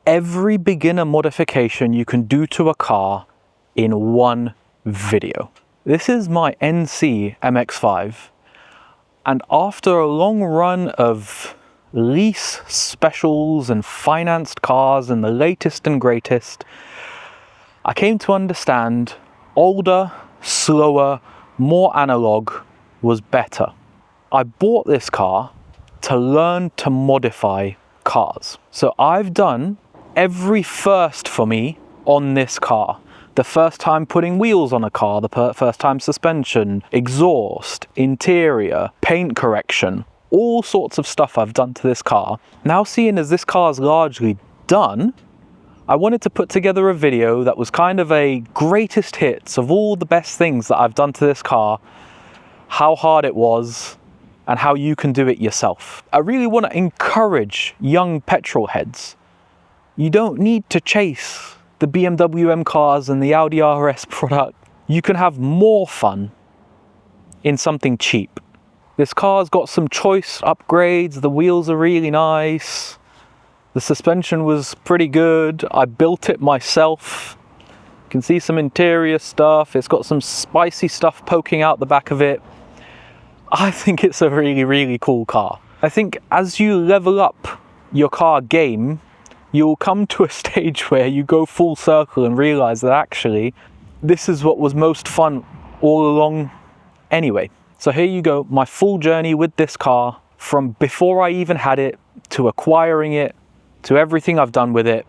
every beginner modification you can do to a car in one video. This is my NC MX5, and after a long run of lease specials and financed cars and the latest and greatest, I came to understand older, slower, more analog was better. I bought this car to learn to modify cars. So I've done every first for me on this car. The first time putting wheels on a car, the first time suspension, exhaust, interior, paint correction, all sorts of stuff I've done to this car. Now, seeing as this car's largely done, I wanted to put together a video that was kind of a greatest hits of all the best things that I've done to this car, how hard it was, and how you can do it yourself. I really want to encourage young petrol heads. You don't need to chase the BMW M cars and the Audi RS product. You can have more fun in something cheap. This car's got some choice upgrades. The wheels are really nice. The suspension was pretty good. I built it myself. You can see some interior stuff. It's got some spicy stuff poking out the back of it. I think it's a really, really cool car. I think as you level up your car game, you'll come to a stage where you go full circle and realize that actually this is what was most fun all along anyway. So here you go, my full journey with this car from before I even had it to acquiring it to everything I've done with it.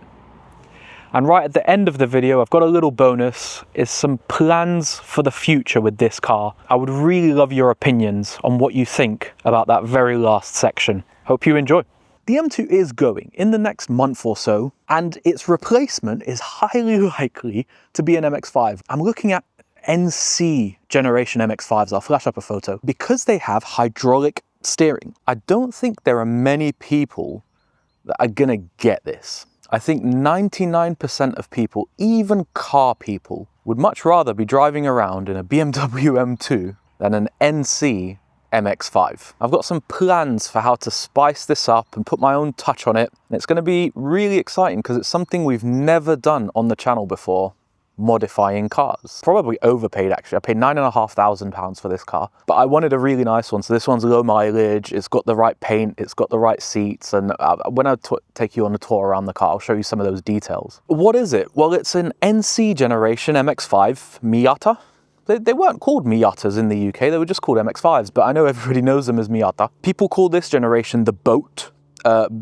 And right at the end of the video, I've got a little bonus, is some plans for the future with this car. I would really love your opinions on what you think about that very last section. Hope you enjoy. The M2 is going in the next month or so, and its replacement is highly likely to be an MX5. I'm looking at NC generation MX5s. I'll flash up a photo. Because they have hydraulic steering, I don't think there are many people that are gonna get this. I think 99% of people, even car people, would much rather be driving around in a BMW M2 than an NC MX5. I've got some plans for how to spice this up and put my own touch on it. And it's going to be really exciting because it's something we've never done on the channel before, modifying cars. Probably overpaid actually. I paid £9,500 for this car, but I wanted a really nice one. So this one's low mileage, it's got the right paint, it's got the right seats. And when I take you on a tour around the car, I'll show you some of those details. What is it? Well, it's an NC generation MX5 Miata. They weren't called Miatas in the UK, they were just called MX5s, but I know everybody knows them as Miata. People call this generation the boat,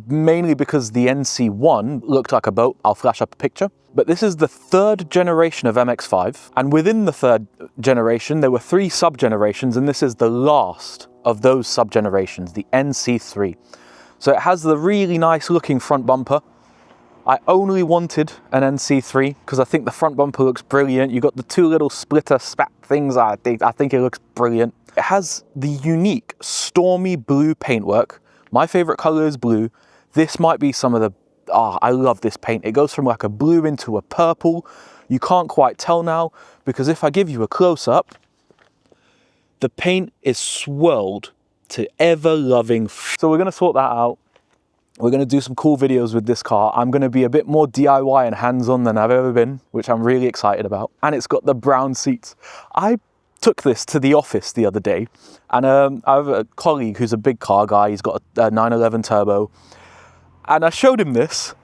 mainly because the NC1 looked like a boat. I'll flash up a picture. But this is the third generation of MX5, and within the third generation, there were 3 sub-generations, and this is the last of those sub-generations, the NC3. So it has the really nice looking front bumper. I only wanted an NC3 because I think the front bumper looks brilliant. You got the 2 little splitter spat things. I think it looks brilliant. It has the unique stormy blue paintwork. My favorite color is blue. This might be some of the, I love this paint. It goes from like a blue into a purple. You can't quite tell now because if I give you a close-up, the paint is swirled to ever-loving. So we're gonna sort that out. We're going to do some cool videos with this car. I'm going to be a bit more DIY and hands-on than I've ever been, which I'm really excited about. And it's got the brown seats. I took this to the office the other day, and I have a colleague who's a big car guy. He's got a 911 turbo. And I showed him this.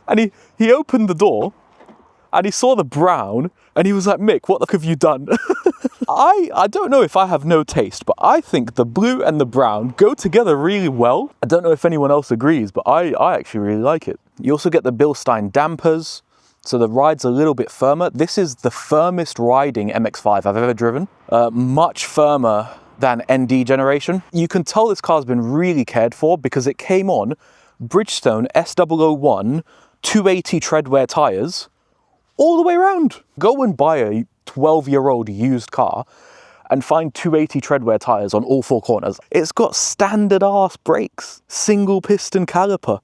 And he opened the door, and he saw the brown, and he was like, Mick, what the fuck have you done? I don't know if I have no taste, but I think the blue and the brown go together really well. I don't know if anyone else agrees, but I actually really like it. You also get the Bilstein dampers, so the ride's a little bit firmer. This is the firmest riding MX5 I've ever driven. Much firmer than ND generation. You can tell this car's been really cared for because it came on Bridgestone S001 280 treadwear tyres all the way around. Go and buy a 12-year-old used car and find 280 treadwear tyres on all 4 corners. It's got standard arse brakes, single piston caliper.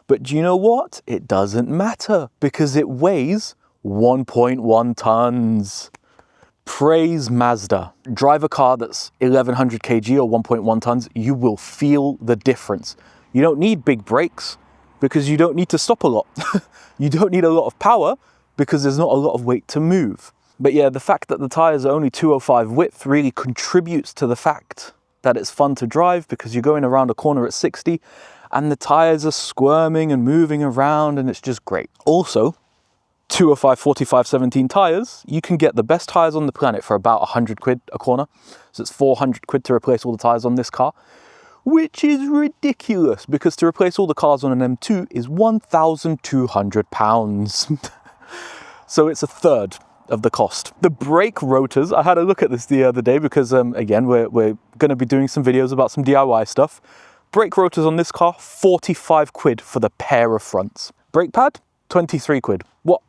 But do you know what? It doesn't matter because it weighs 1.1 tons. Praise Mazda. Drive a car that's 1100 kg or 1.1 tons, you will feel the difference. You don't need big brakes. because you don't need to stop a lot. You don't need a lot of power because there's not a lot of weight to move. But yeah, the fact that the tires are only 205 width really contributes to the fact that it's fun to drive, because you're going around a corner at 60 and the tires are squirming and moving around, and it's just great. Also, 205 45/17 tires, you can get the best tires on the planet for about 100 quid a corner. So it's 400 quid to replace all the tires on this car, which is ridiculous, because to replace all the cars on an M2 is £1,200. So it's a third of the cost. The brake rotors, I had a look at this the other day because again, we're going to be doing some videos about some DIY stuff. Brake rotors on this car, 45 quid for the pair of fronts. Brake pad, 23 quid. What?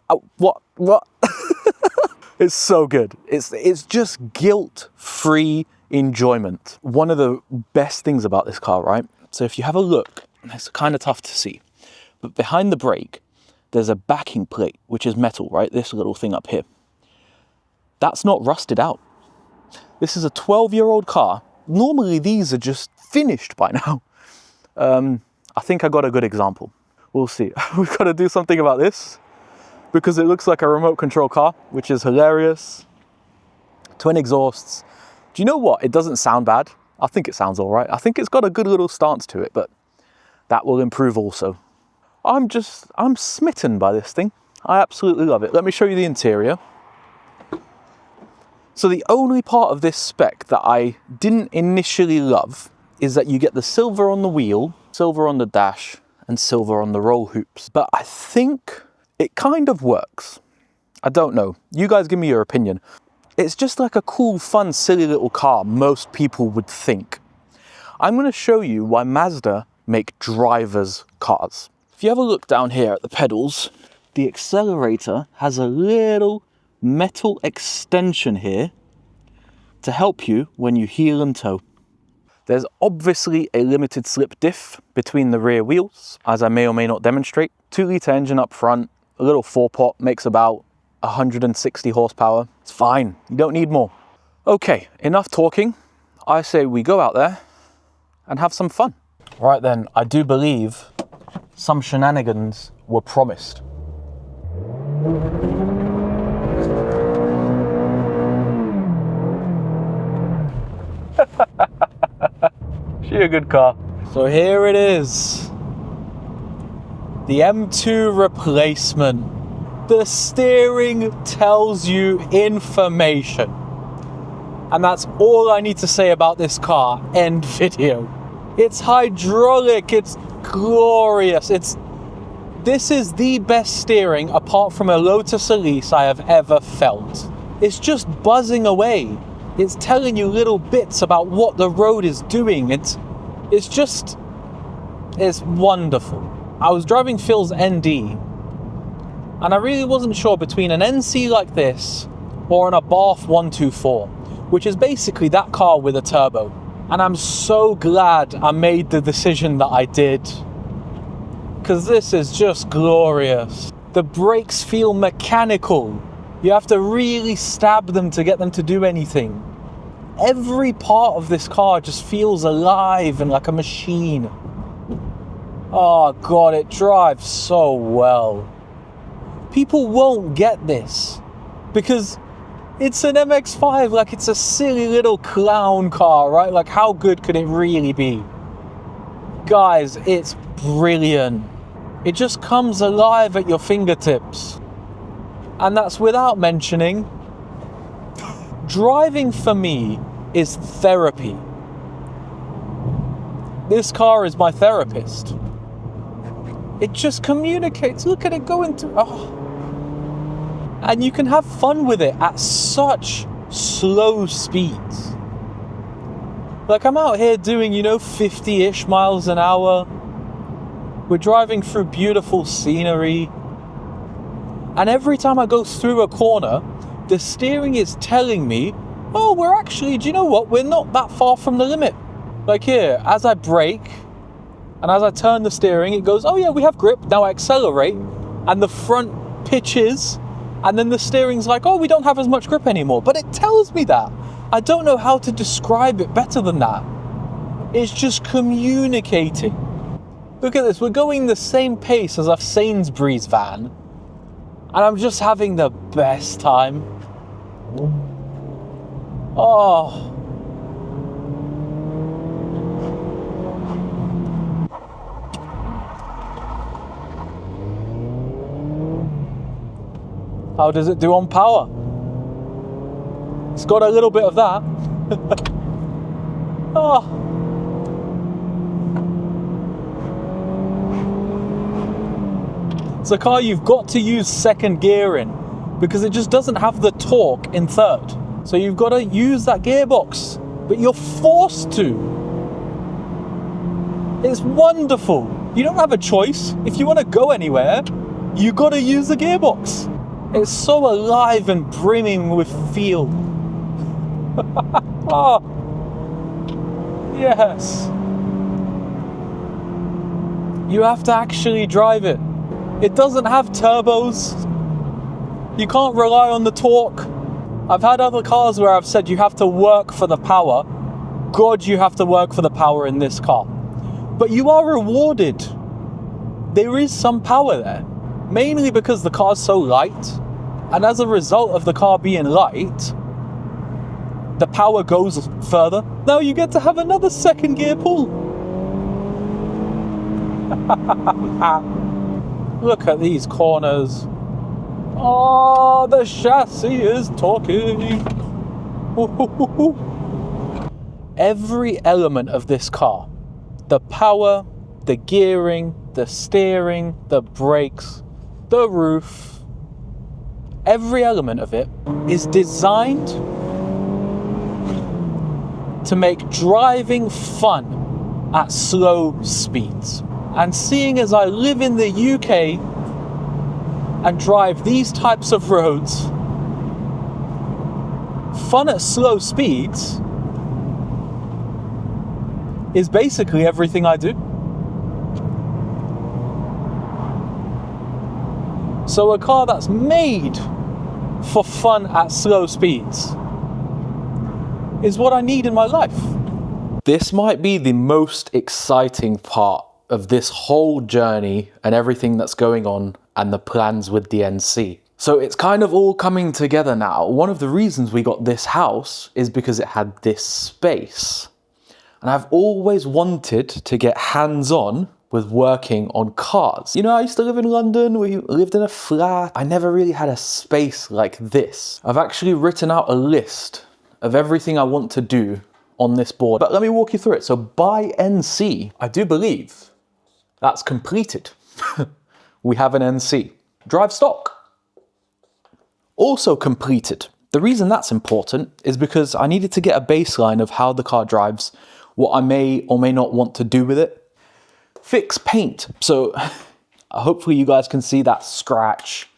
It's so good. It's just guilt-free enjoyment. One of the best things about this car, right? So if you have a look, it's kind of tough to see, but behind the brake, there's a backing plate, which is metal, right? This little thing up here. That's not rusted out. This is a 12-year-old car. Normally, these are just finished by now. I think I got a good example. We'll see. We've got to do something about this because it looks like a remote control car, which is hilarious. Twin exhausts. Do you know what? It doesn't sound bad. I think it sounds all right. I think it's got a good little stance to it, but that will improve also. I'm smitten by this thing. I absolutely love it. Let me show you the interior. So the only part of this spec that I didn't initially love is that you get the silver on the wheel, silver on the dash, and silver on the roll hoops. But I think it kind of works. I don't know. You guys give me your opinion. It's just like a cool, fun, silly little car most people would think. I'm going to show you why Mazda make drivers' cars. If you have a look down here at the pedals, the accelerator has a little metal extension here to help you when you heel and toe. There's obviously a limited slip diff between the rear wheels, as I may or may not demonstrate. 2-litre engine up front, a little 4-pot, makes about 160 horsepower. It's fine, you don't need more. Okay, enough talking. I say we go out there and have some fun. Right then, I do believe some shenanigans were promised. She a good car. So here it is. The M2 replacement. The steering tells you information. And that's all I need to say about this car. End video. It's hydraulic, it's glorious. This is the best steering apart from a Lotus Elise I have ever felt. It's just buzzing away. It's telling you little bits about what the road is doing. It's wonderful. I was driving Phil's ND, and I really wasn't sure between an NC like this or an Abarth 124, which is basically that car with a turbo. And I'm so glad I made the decision that I did, because this is just glorious. The brakes feel mechanical. You have to really stab them to get them to do anything. Every part of this car just feels alive and like a machine. Oh God, it drives so well. People won't get this because it's an MX5, like it's a silly little clown car, right? Like how good could it really be? Guys, it's brilliant. It just comes alive at your fingertips. And that's without mentioning, driving for me is therapy. This car is my therapist. It just communicates. Look at it going to, and you can have fun with it at such slow speeds. Like I'm out here doing, 50-ish miles an hour. We're driving through beautiful scenery. And every time I go through a corner, the steering is telling me, oh, we're actually, do you know what? We're not that far from the limit. Like here, as I brake and as I turn the steering, it goes, oh yeah, we have grip. Now I accelerate and the front pitches and then the steering's like, oh, we don't have as much grip anymore. But it tells me that. I don't know how to describe it better than that. It's just communicating. Look at this, we're going the same pace as a Sainsbury's van, and I'm just having the best time. Oh. How does it do on power? It's got a little bit of that. Oh. It's a car you've got to use second gear in because it just doesn't have the torque in third. So you've got to use that gearbox, but you're forced to. It's wonderful. You don't have a choice. If you want to go anywhere, you got to use the gearbox. It's so alive and brimming with feel. Oh, yes. You have to actually drive it. It doesn't have turbos. You can't rely on the torque. I've had other cars where I've said you have to work for the power. God, you have to work for the power in this car. But you are rewarded. There is some power there, mainly because the car's so light. And as a result of the car being light, the power goes further. Now you get to have another second gear pull. Look at these corners. Oh, the chassis is talking. Every element of this car, the power, the gearing, the steering, the brakes, the roof, every element of it is designed to make driving fun at slow speeds. And seeing as I live in the UK and drive these types of roads, fun at slow speeds is basically everything I do. So a car that's made for fun at slow speeds is what I need in my life. This might be the most exciting part of this whole journey and everything that's going on and the plans with the NC. So it's kind of all coming together now. One of the reasons we got this house is because it had this space. And I've always wanted to get hands-on with working on cars. You know, I used to live in London, we lived in a flat. I never really had a space like this. I've actually written out a list of everything I want to do on this board. But let me walk you through it. So by NC, I do believe that's completed. We have an NC. Drive stock. Also completed. The reason that's important is because I needed to get a baseline of how the car drives, what I may or may not want to do with it. Fix paint. So hopefully you guys can see that scratch.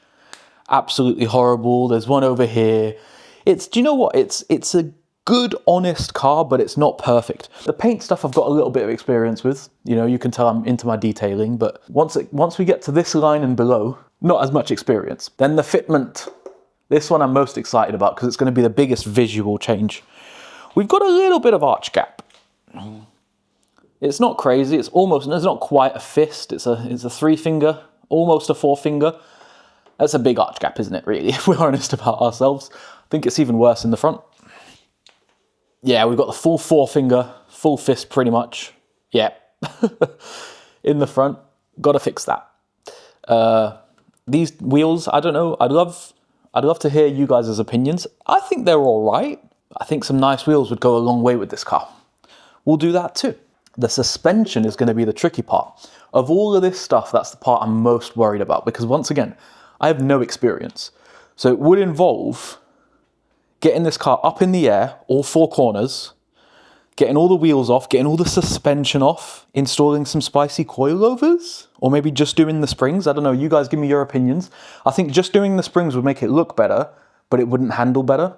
Absolutely horrible. There's one over here. Do you know what? It's a good, honest car, but it's not perfect. The paint stuff I've got a little bit of experience with. You know, you can tell I'm into my detailing, but once we get to this line and below, not as much experience. Then the fitment. This one I'm most excited about because it's going to be the biggest visual change. We've got a little bit of arch gap. It's not crazy. It's not quite a fist. It's a 3 finger, almost a 4 finger. That's a big arch gap, isn't it, really, if we're honest about ourselves? I think it's even worse in the front. Yeah, we've got the full 4 finger, full fist pretty much. Yeah, in the front. Got to fix that. These wheels, I don't know. I'd love to hear you guys' opinions. I think they're all right. I think some nice wheels would go a long way with this car. We'll do that too. The suspension is going to be the tricky part. Of all of this stuff, that's the part I'm most worried about because once again, I have no experience. So it would involve getting this car up in the air, all 4 corners, getting all the wheels off, getting all the suspension off, installing some spicy coilovers, or maybe just doing the springs. I don't know, you guys give me your opinions. I think just doing the springs would make it look better, but it wouldn't handle better.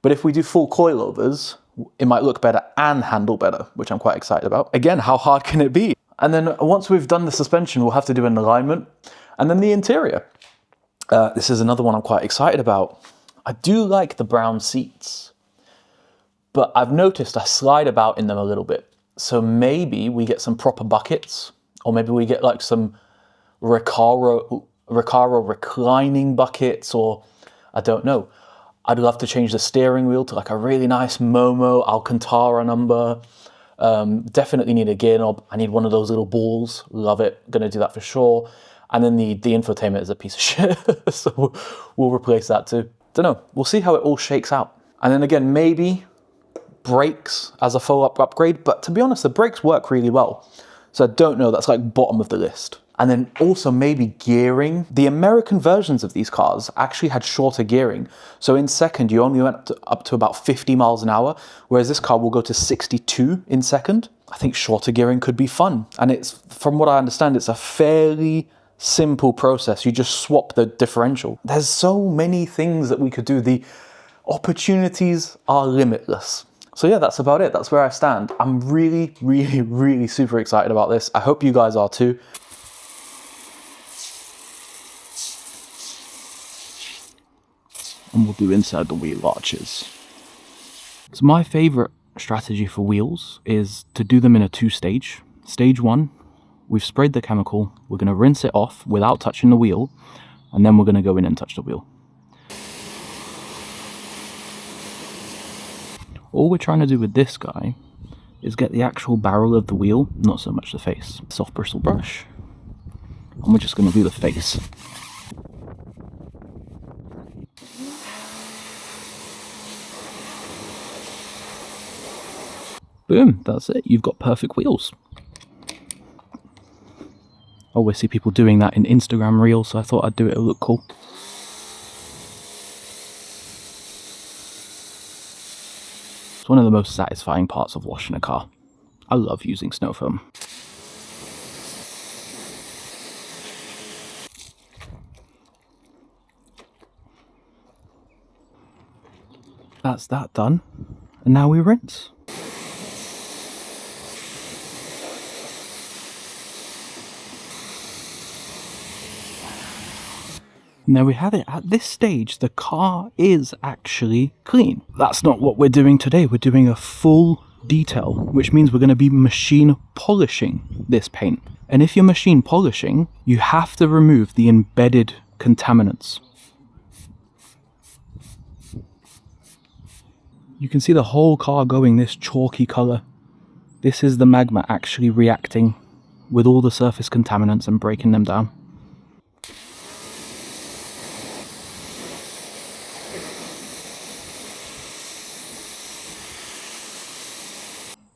But if we do full coilovers, it might look better and handle better, which I'm quite excited about. Again, how hard can it be? And then once we've done the suspension, we'll have to do an alignment, and then the interior. This is another one I'm quite excited about. I do like the brown seats, but I've noticed I slide about in them a little bit. So maybe we get some proper buckets Or maybe we get like some Recaro reclining buckets, or I don't know. I'd love to change the steering wheel to like a really nice Momo Alcantara number. Definitely need a gear knob. I need one of those little balls. Love it. Gonna do that for sure. And then the infotainment is a piece of shit. So we'll replace that too. Don't know. We'll see how it all shakes out. And then again, maybe brakes as a follow-up upgrade. But to be honest, the brakes work really well. So I don't know. That's like bottom of the list. And then also maybe gearing. The American versions of these cars actually had shorter gearing. So in second, you only went up to about 50 miles an hour, whereas this car will go to 62 in second. I think shorter gearing could be fun. And it's, from what I understand, it's a fairly simple process. You just swap the differential. There's so many things that we could do. The opportunities are limitless. So yeah, that's about it. That's where I stand. I'm really, really, really super excited about this. I hope you guys are too. And we'll do inside the wheel arches. So my favorite strategy for wheels is to do them in a two-stage. Stage one, we've sprayed the chemical, we're going to rinse it off without touching the wheel, and then we're going to go in and touch the wheel. All we're trying to do with this guy is get the actual barrel of the wheel, not so much the face. Soft bristle brush, and we're just going to do the face. Boom, that's it. You've got perfect wheels. I always see people doing that in Instagram Reels, so I thought I'd do it to look cool. It's one of the most satisfying parts of washing a car. I love using snow foam. That's that done. And now we rinse. And there we have it. At this stage, the car is actually clean. That's not what we're doing today. We're doing a full detail, which means we're going to be machine polishing this paint. And if you're machine polishing, you have to remove the embedded contaminants. You can see the whole car going this chalky color. This is the magma actually reacting with all the surface contaminants and breaking them down.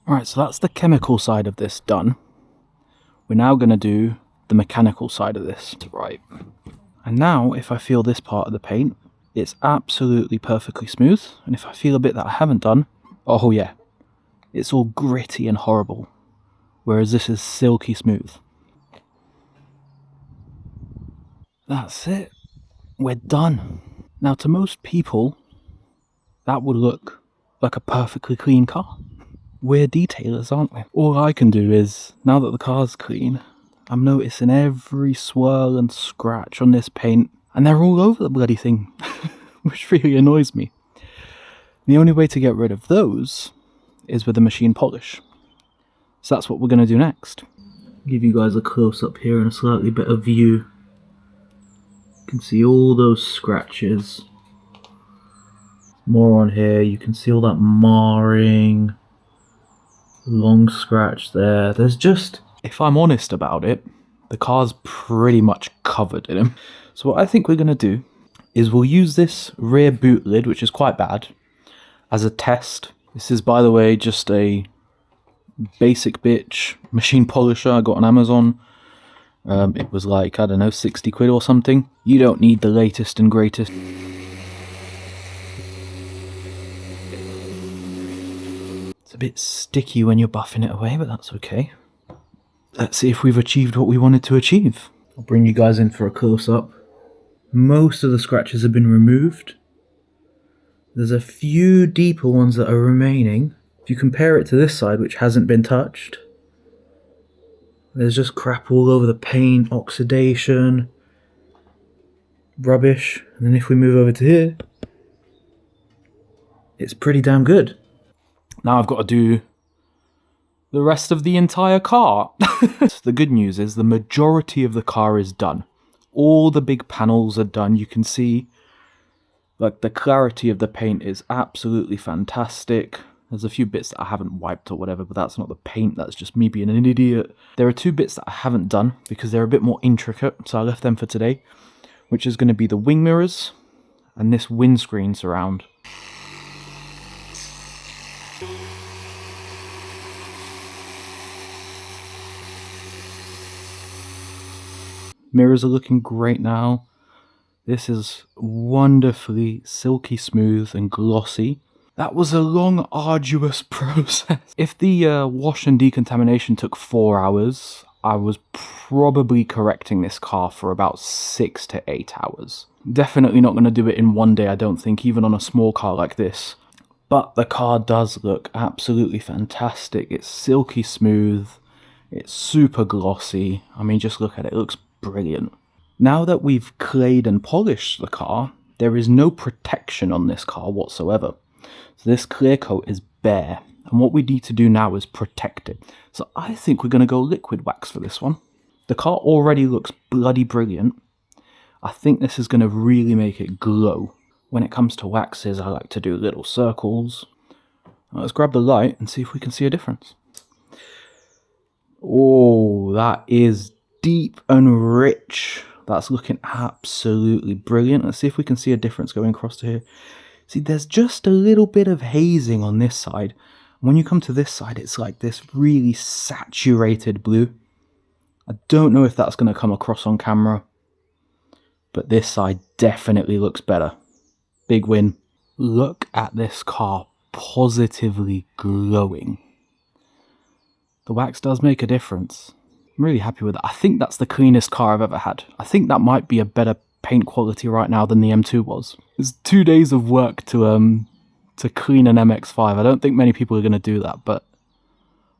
Alright, so that's the chemical side of this done. We're now going to do the mechanical side of this. Right. And now, if I feel this part of the paint, it's absolutely perfectly smooth. And if I feel a bit that I haven't done, oh yeah, it's all gritty and horrible. Whereas this is silky smooth. That's it. We're done. Now, to most people, that would look like a perfectly clean car. We're detailers, aren't we? All I can do is, now that the car's clean, I'm noticing every swirl and scratch on this paint, and they're all over the bloody thing, which really annoys me. The only way to get rid of those is with a machine polish. So that's what we're going to do next. Give you guys a close-up here and a slightly better view. You can see all those scratches. More on here, you can see all that marring. Long scratch there. There's just, if I'm honest about it, the car's pretty much covered in them. So what I think we're going to do is we'll use this rear boot lid, which is quite bad, as a test. This is, by the way, just a basic bitch machine polisher I got on Amazon. It was like, I don't know, 60 quid or something. You don't need the latest and greatest. It's a bit sticky when you're buffing it away, but that's okay. Let's see if we've achieved what we wanted to achieve. I'll bring you guys in for a close-up. Most of the scratches have been removed. There's a few deeper ones that are remaining. If you compare it to this side, which hasn't been touched, there's just crap all over the paint, oxidation, rubbish. And then if we move over to here, it's pretty damn good. Now I've got to do the rest of the entire car. The good news is the majority of the car is done. All the big panels are done. You can see like the clarity of the paint is absolutely fantastic. There's a few bits that I haven't wiped or whatever, but that's not the paint, that's just me being an idiot. There are two bits that I haven't done because they're a bit more intricate, so I left them for today, which is going to be the wing mirrors and this windscreen surround. Mirrors are looking great now. This is wonderfully silky smooth and glossy. That was a long, arduous process. If the wash and decontamination took 4 hours, I was probably correcting this car for about 6 to 8 hours. Definitely not going to do it in one day, I don't think, even on a small car like this. But the car does look absolutely fantastic. It's silky smooth. It's super glossy. I mean, just look at it. It looks brilliant. Now that we've clayed and polished the car, there is no protection on this car whatsoever. So this clear coat is bare, and what we need to do now is protect it. So I think we're going to go liquid wax for this one. The car already looks bloody brilliant. I think this is going to really make it glow. When it comes to waxes, I like to do little circles. Let's grab the light and see if we can see a difference. Oh, that is deep and rich. That's looking absolutely brilliant. Let's see if we can see a difference going across to here. See, there's just a little bit of hazing on this side. When you come to this side, it's like this really saturated blue. I don't know if that's going to come across on camera, but this side definitely looks better. Big win. Look at this car positively glowing. The wax does make a difference. I'm really happy with that. I think that's the cleanest car I've ever had. I think that might be a better paint quality right now than the M2 was. It's 2 days of work to clean an MX5. I don't think many people are going to do that, but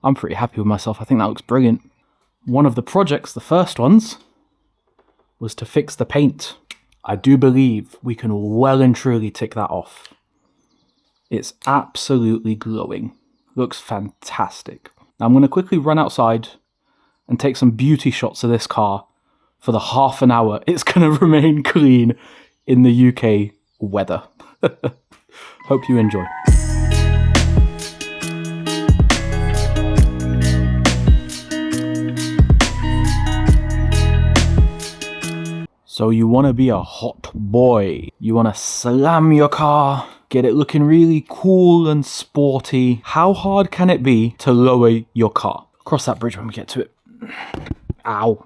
I'm pretty happy with myself. I think that looks brilliant. One of the projects, the first ones, was to fix the paint. I do believe we can well and truly tick that off. It's absolutely glowing. Looks fantastic. Now I'm going to quickly run outside and take some beauty shots of this car for the half an hour it's going to remain clean in the UK weather. Hope you enjoy. So you want to be a hot boy. You want to slam your car, get it looking really cool and sporty. How hard can it be to lower your car? Cross that bridge when we get to it. Ow.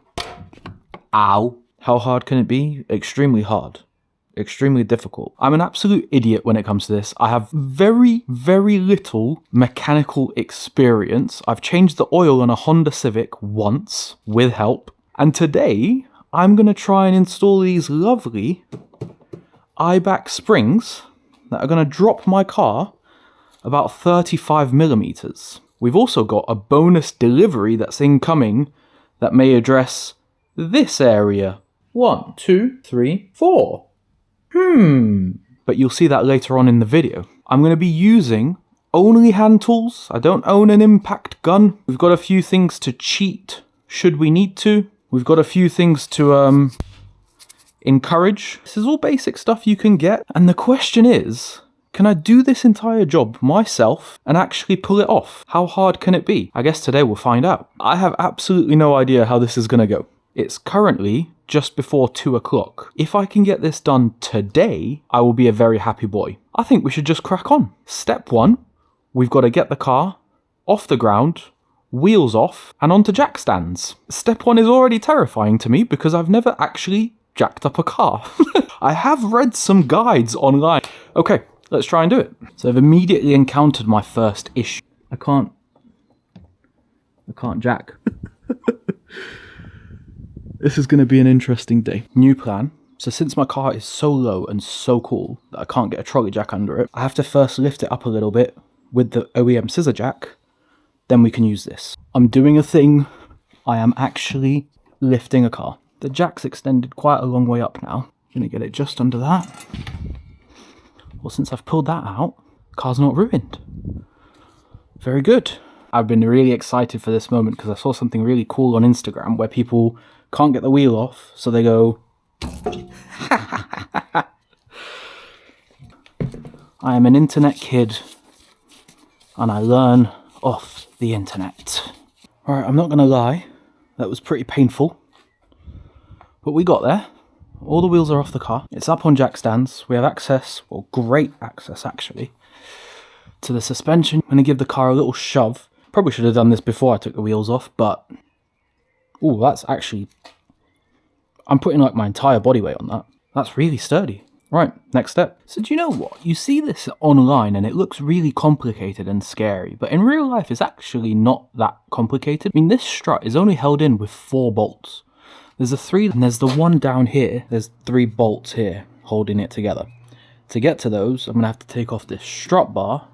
Ow. How hard can it be? Extremely hard. Extremely difficult. I'm an absolute idiot when it comes to this. I have very, very little mechanical experience. I've changed the oil on a Honda Civic once with help. And today, I'm going to try and install these lovely eye-back springs that are going to drop my car about 35 millimeters. We've also got a bonus delivery that's incoming that may address this area. 1, 2, 3, 4. But you'll see that later on in the video. I'm going to be using only hand tools. I don't own an impact gun. We've got a few things to cheat should we need to. We've got a few things to encourage. This is all basic stuff you can get. And the question is, can I do this entire job myself and actually pull it off? How hard can it be? I guess today we'll find out. I have absolutely no idea how this is going to go. It's currently just before 2 o'clock. If I can get this done today, I will be a very happy boy. I think we should just crack on. Step 1, we've got to get the car off the ground, wheels off, and onto jack stands. Step 1 is already terrifying to me because I've never actually jacked up a car. I have read some guides online. Okay, let's try and do it. So I've immediately encountered my first issue. I can't jack. This is going to be an interesting day. New plan. So since my car is so low and so cool that I can't get a trolley jack under it, I have to first lift it up a little bit with the OEM scissor jack. Then we can use this. I'm doing a thing. I am actually lifting a car. The jack's extended quite a long way up now. I'm going to get it just under that. Well, since I've pulled that out, the car's not ruined. Very good. I've been really excited for this moment because I saw something really cool on Instagram where people can't get the wheel off, so they go... I am an internet kid and I learn off the internet. Alright, I'm not going to lie, that was pretty painful, but we got there. All the wheels are off the car. It's up on jack stands. We have access, well, great access actually, to the suspension. I'm going to give the car a little shove. Probably should have done this before I took the wheels off, but... Ooh, that's actually... I'm putting like my entire body weight on that. That's really sturdy. Right, next step. So do you know what? You see this online and it looks really complicated and scary, but in real life it's actually not that complicated. I mean, this strut is only held in with 4 bolts. There's a 3 and there's the one down here. There's 3 bolts here holding it together. To get to those, I'm going to have to take off this strut bar.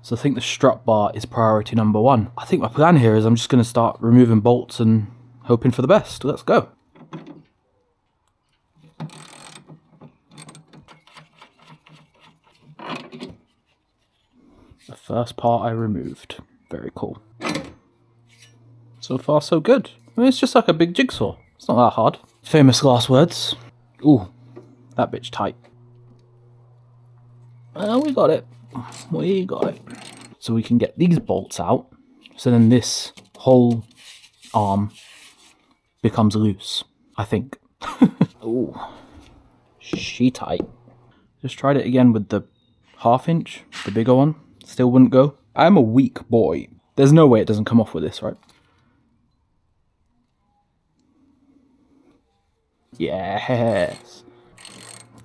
So I think the strut bar is priority number 1. I think my plan here is I'm just going to start removing bolts and hoping for the best. Let's go. The first part I removed. Very cool. So far so good. I mean, it's just like a big jigsaw. It's not that hard. Famous last words. Ooh, that bitch tight. Well, we got it. We got it. So we can get these bolts out. So then this whole arm becomes loose, I think. Ooh, she tight. Just tried it again with the 1/2 inch, the bigger one. Still wouldn't go. I'm a weak boy. There's no way it doesn't come off with this, right? Yes.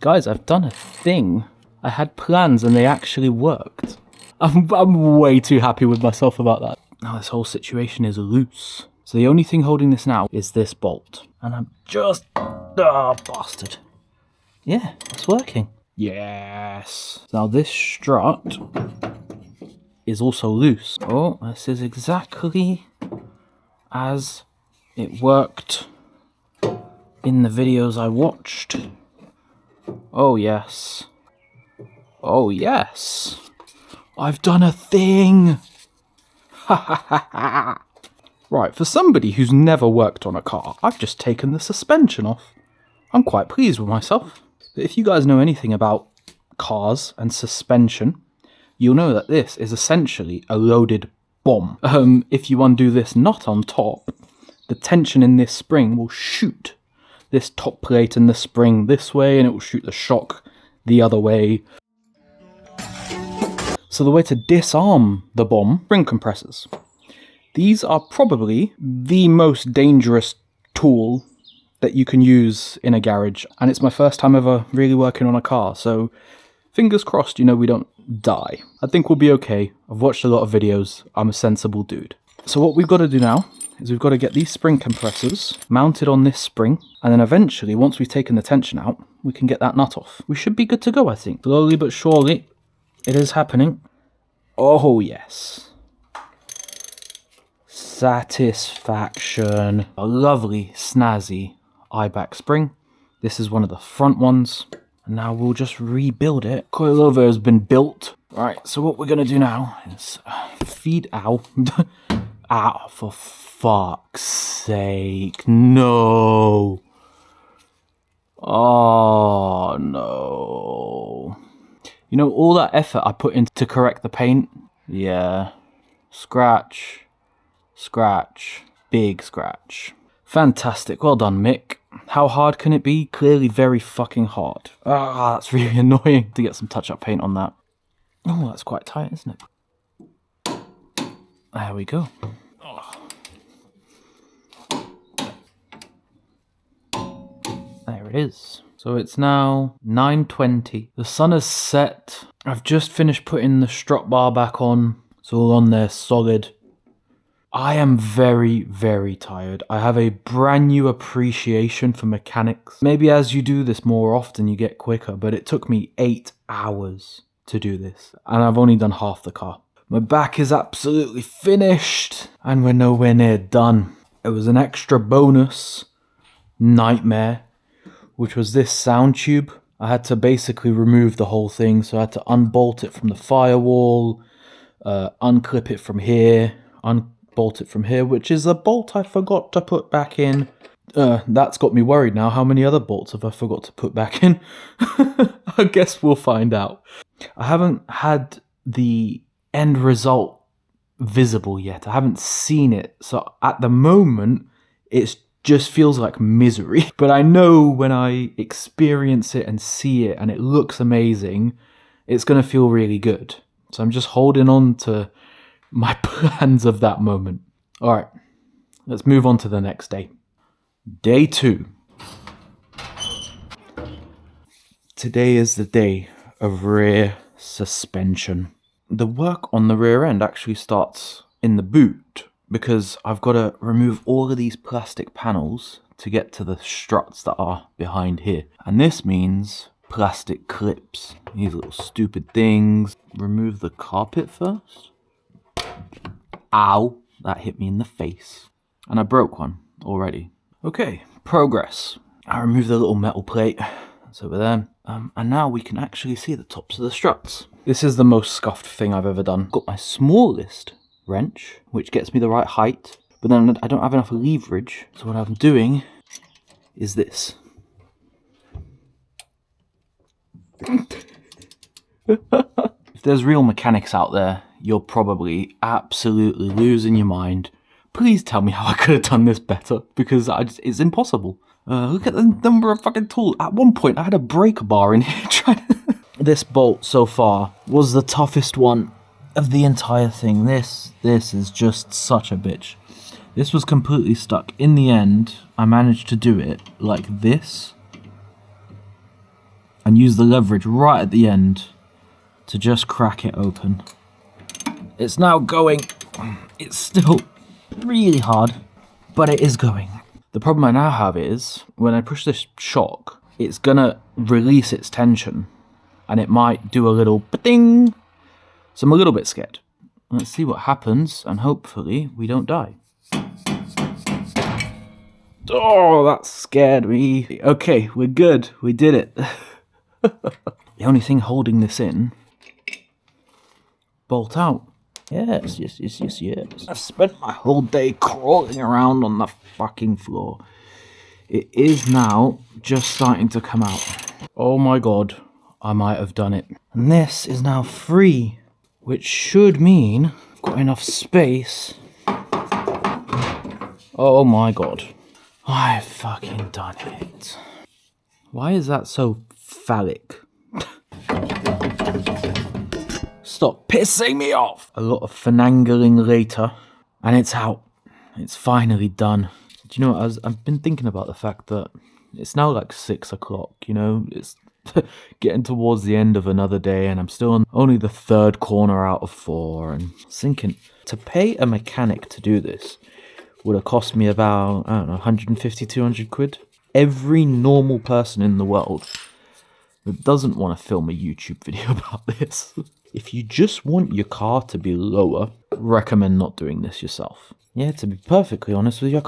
Guys, I've done a thing. I had plans and they actually worked. I'm way too happy with myself about that. Now this whole situation is loose. So the only thing holding this now is this bolt. And I'm just... Ah, bastard. Yeah, it's working. Yes. Now this strut is also loose. Oh, this is exactly as it worked in the videos I watched. Oh yes. Oh yes. I've done a thing. Ha ha ha ha. Right, for somebody who's never worked on a car, I've just taken the suspension off. I'm quite pleased with myself. If you guys know anything about cars and suspension, you'll know that this is essentially a loaded bomb. If you undo this nut on top, the tension in this spring will shoot this top plate and the spring this way, and it will shoot the shock the other way. So the way to disarm the bomb, spring compressors. These are probably the most dangerous tool that you can use in a garage, and it's my first time ever really working on a car, so fingers crossed, you know, we don't die. I think we'll be okay. I've watched a lot of videos. I'm a sensible dude. So what we've got to do now is we've got to get these spring compressors mounted on this spring, and then eventually, once we've taken the tension out, we can get that nut off. We should be good to go, I think. Slowly but surely, it is happening. Oh yes. Satisfaction. A lovely, snazzy eye-back spring. This is one of the front ones. And now we'll just rebuild it. Coilover has been built. Right, so what we're going to do now is feed... Ow. Ah, for fuck's sake. No. Oh, no. You know, all that effort I put in to correct the paint? Yeah. Scratch. Scratch. Big scratch. Fantastic. Well done, Mick. How hard can it be? Clearly very fucking hard. Ah, that's really annoying to get some touch-up paint on that. Oh, that's quite tight, isn't it? There we go. Oh. There it is. So it's now 9:20. The sun has set. I've just finished putting the strut bar back on. It's all on there, solid. I am very, very tired. I have a brand new appreciation for mechanics. Maybe as you do this more often, you get quicker, but it took me 8 hours to do this, and I've only done half the car. My back is absolutely finished, and we're nowhere near done. It was an extra bonus nightmare, which was this sound tube. I had to basically remove the whole thing, so I had to unbolt it from the firewall, unclip it from here, unbolt it from here, which is a bolt I forgot to put back in. That's got me worried now. How many other bolts have I forgot to put back in? I guess we'll find out. I haven't had the end result visible yet. I haven't seen it. So at the moment, it just feels like misery. But I know when I experience it and see it and it looks amazing, it's going to feel really good. So I'm just holding on to my plans of that moment. All right, let's move on to the next day. Day 2. Today is the day of rear suspension. The work on the rear end actually starts in the boot because I've got to remove all of these plastic panels to get to the struts that are behind here. And this means plastic clips, these little stupid things. Remove the carpet first. Ow, that hit me in the face. And I broke one already. Okay, progress. I removed the little metal plate. That's over there. And now we can actually see the tops of the struts. This is the most scuffed thing I've ever done. Got my smallest wrench, which gets me the right height, but then I don't have enough leverage. So what I'm doing is this. If there's real mechanics out there, you're probably absolutely losing your mind. Please tell me how I could have done this better, because it's impossible. Look at the number of fucking tools. At one point, I had a brake bar in here trying to... This bolt so far was the toughest one of the entire thing. This is just such a bitch. This was completely stuck. In the end, I managed to do it like this and use the leverage right at the end to just crack it open. It's now going. It's still really hard, but it is going. The problem I now have is when I push this shock, it's gonna release its tension and it might do a little ding. So I'm a little bit scared. Let's see what happens and hopefully we don't die. Oh, that scared me. Okay, we're good. We did it. The only thing holding this in, bolt out. Yes. I've spent my whole day crawling around on the fucking floor. It is now just starting to come out. Oh my god, I might have done it. And this is now free, which should mean I've got enough space. Oh my god. I've fucking done it. Why is that so phallic? Stop pissing me off! A lot of finagling later, and it's out. It's finally done. Do you know what? I've been thinking about the fact that it's now like 6 o'clock, you know? It's getting towards the end of another day, and I'm still on only the 3rd corner out of 4, and thinking, to pay a mechanic to do this would have cost me about, I don't know, 150, 200 quid. Every normal person in the world that doesn't want to film a YouTube video about this, if you just want your car to be lower, recommend not doing this yourself. Yeah, to be perfectly honest with you, I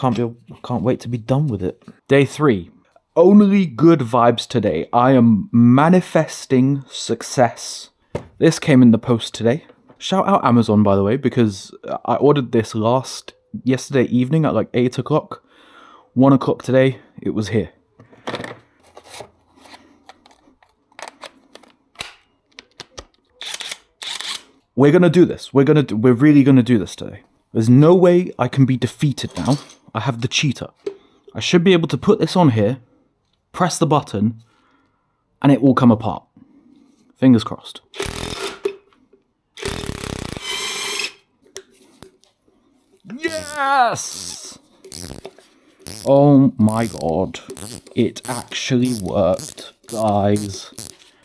can't wait to be done with it. Day 3. Only good vibes today. I am manifesting success. This came in the post today. Shout out Amazon, by the way, because I ordered this yesterday evening at like 8 o'clock. 1 o'clock today, it was here. We're gonna do this. We're really gonna do this today. There's no way I can be defeated now. I have the cheater. I should be able to put this on here, press the button, and it will come apart. Fingers crossed. Yes! Oh my god. It actually worked, guys.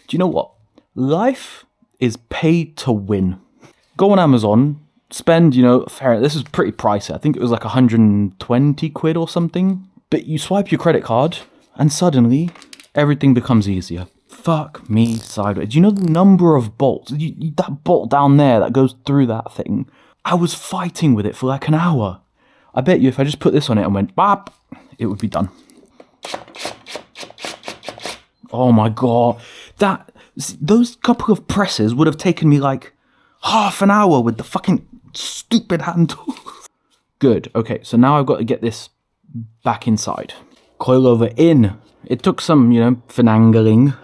Do you know what? Life is paid to win. Go on Amazon, spend, this is pretty pricey. I think it was like 120 quid or something. But you swipe your credit card and suddenly everything becomes easier. Fuck me sideways. Do you know the number of bolts? That bolt down there that goes through that thing. I was fighting with it for like an hour. I bet you if I just put this on it and went bop, it would be done. Oh my god. Those couple of presses would have taken me like half an hour with the fucking stupid hand tools. Good, okay, so now I've got to get this back inside. Coilover in. It took some, finagling.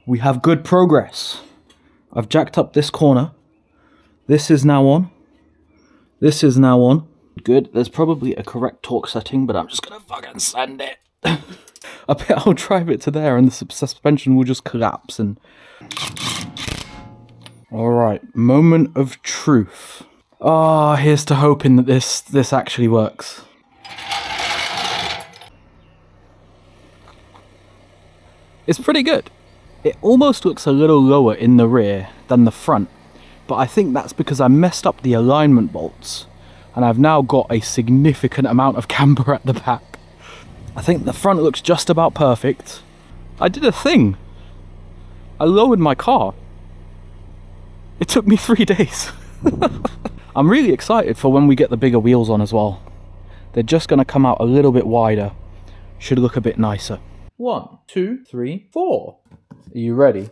We have good progress. I've jacked up this corner. This is now on. This is now on. Good, there's probably a correct torque setting, but I'm just gonna fucking send it. I bet I'll drive it to there and the suspension will just collapse and... Alright, moment of truth. Ah, here's to hoping that this actually works. It's pretty good. It almost looks a little lower in the rear than the front, but I think that's because I messed up the alignment bolts and I've now got a significant amount of camber at the back. I think the front looks just about perfect. I did a thing. I lowered my car. It took me 3 days. I'm really excited for when we get the bigger wheels on as well. They're just going to come out a little bit wider. Should look a bit nicer. 1, 2, 3, 4. Are you ready?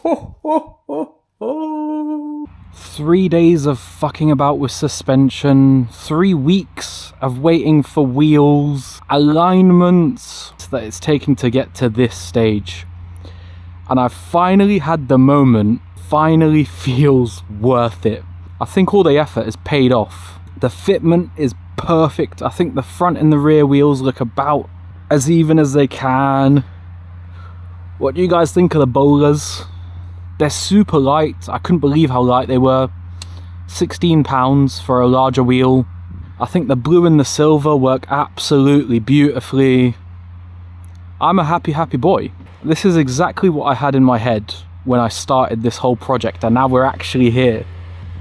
Ho, ho, ho, ho. 3 days of fucking about with suspension, 3 weeks of waiting for wheels, alignments that it's taking to get to this stage. And I finally had the moment, finally feels worth it. I think all the effort is paid off. The fitment is perfect. I think the front and the rear wheels look about as even as they can. What do you guys think of the bowlers? They're super light. I couldn't believe how light they were. 16 pounds for a larger wheel. I think the blue and the silver work absolutely beautifully. I'm a happy boy. This is exactly what I had in my head when I started this whole project, and now we're actually here.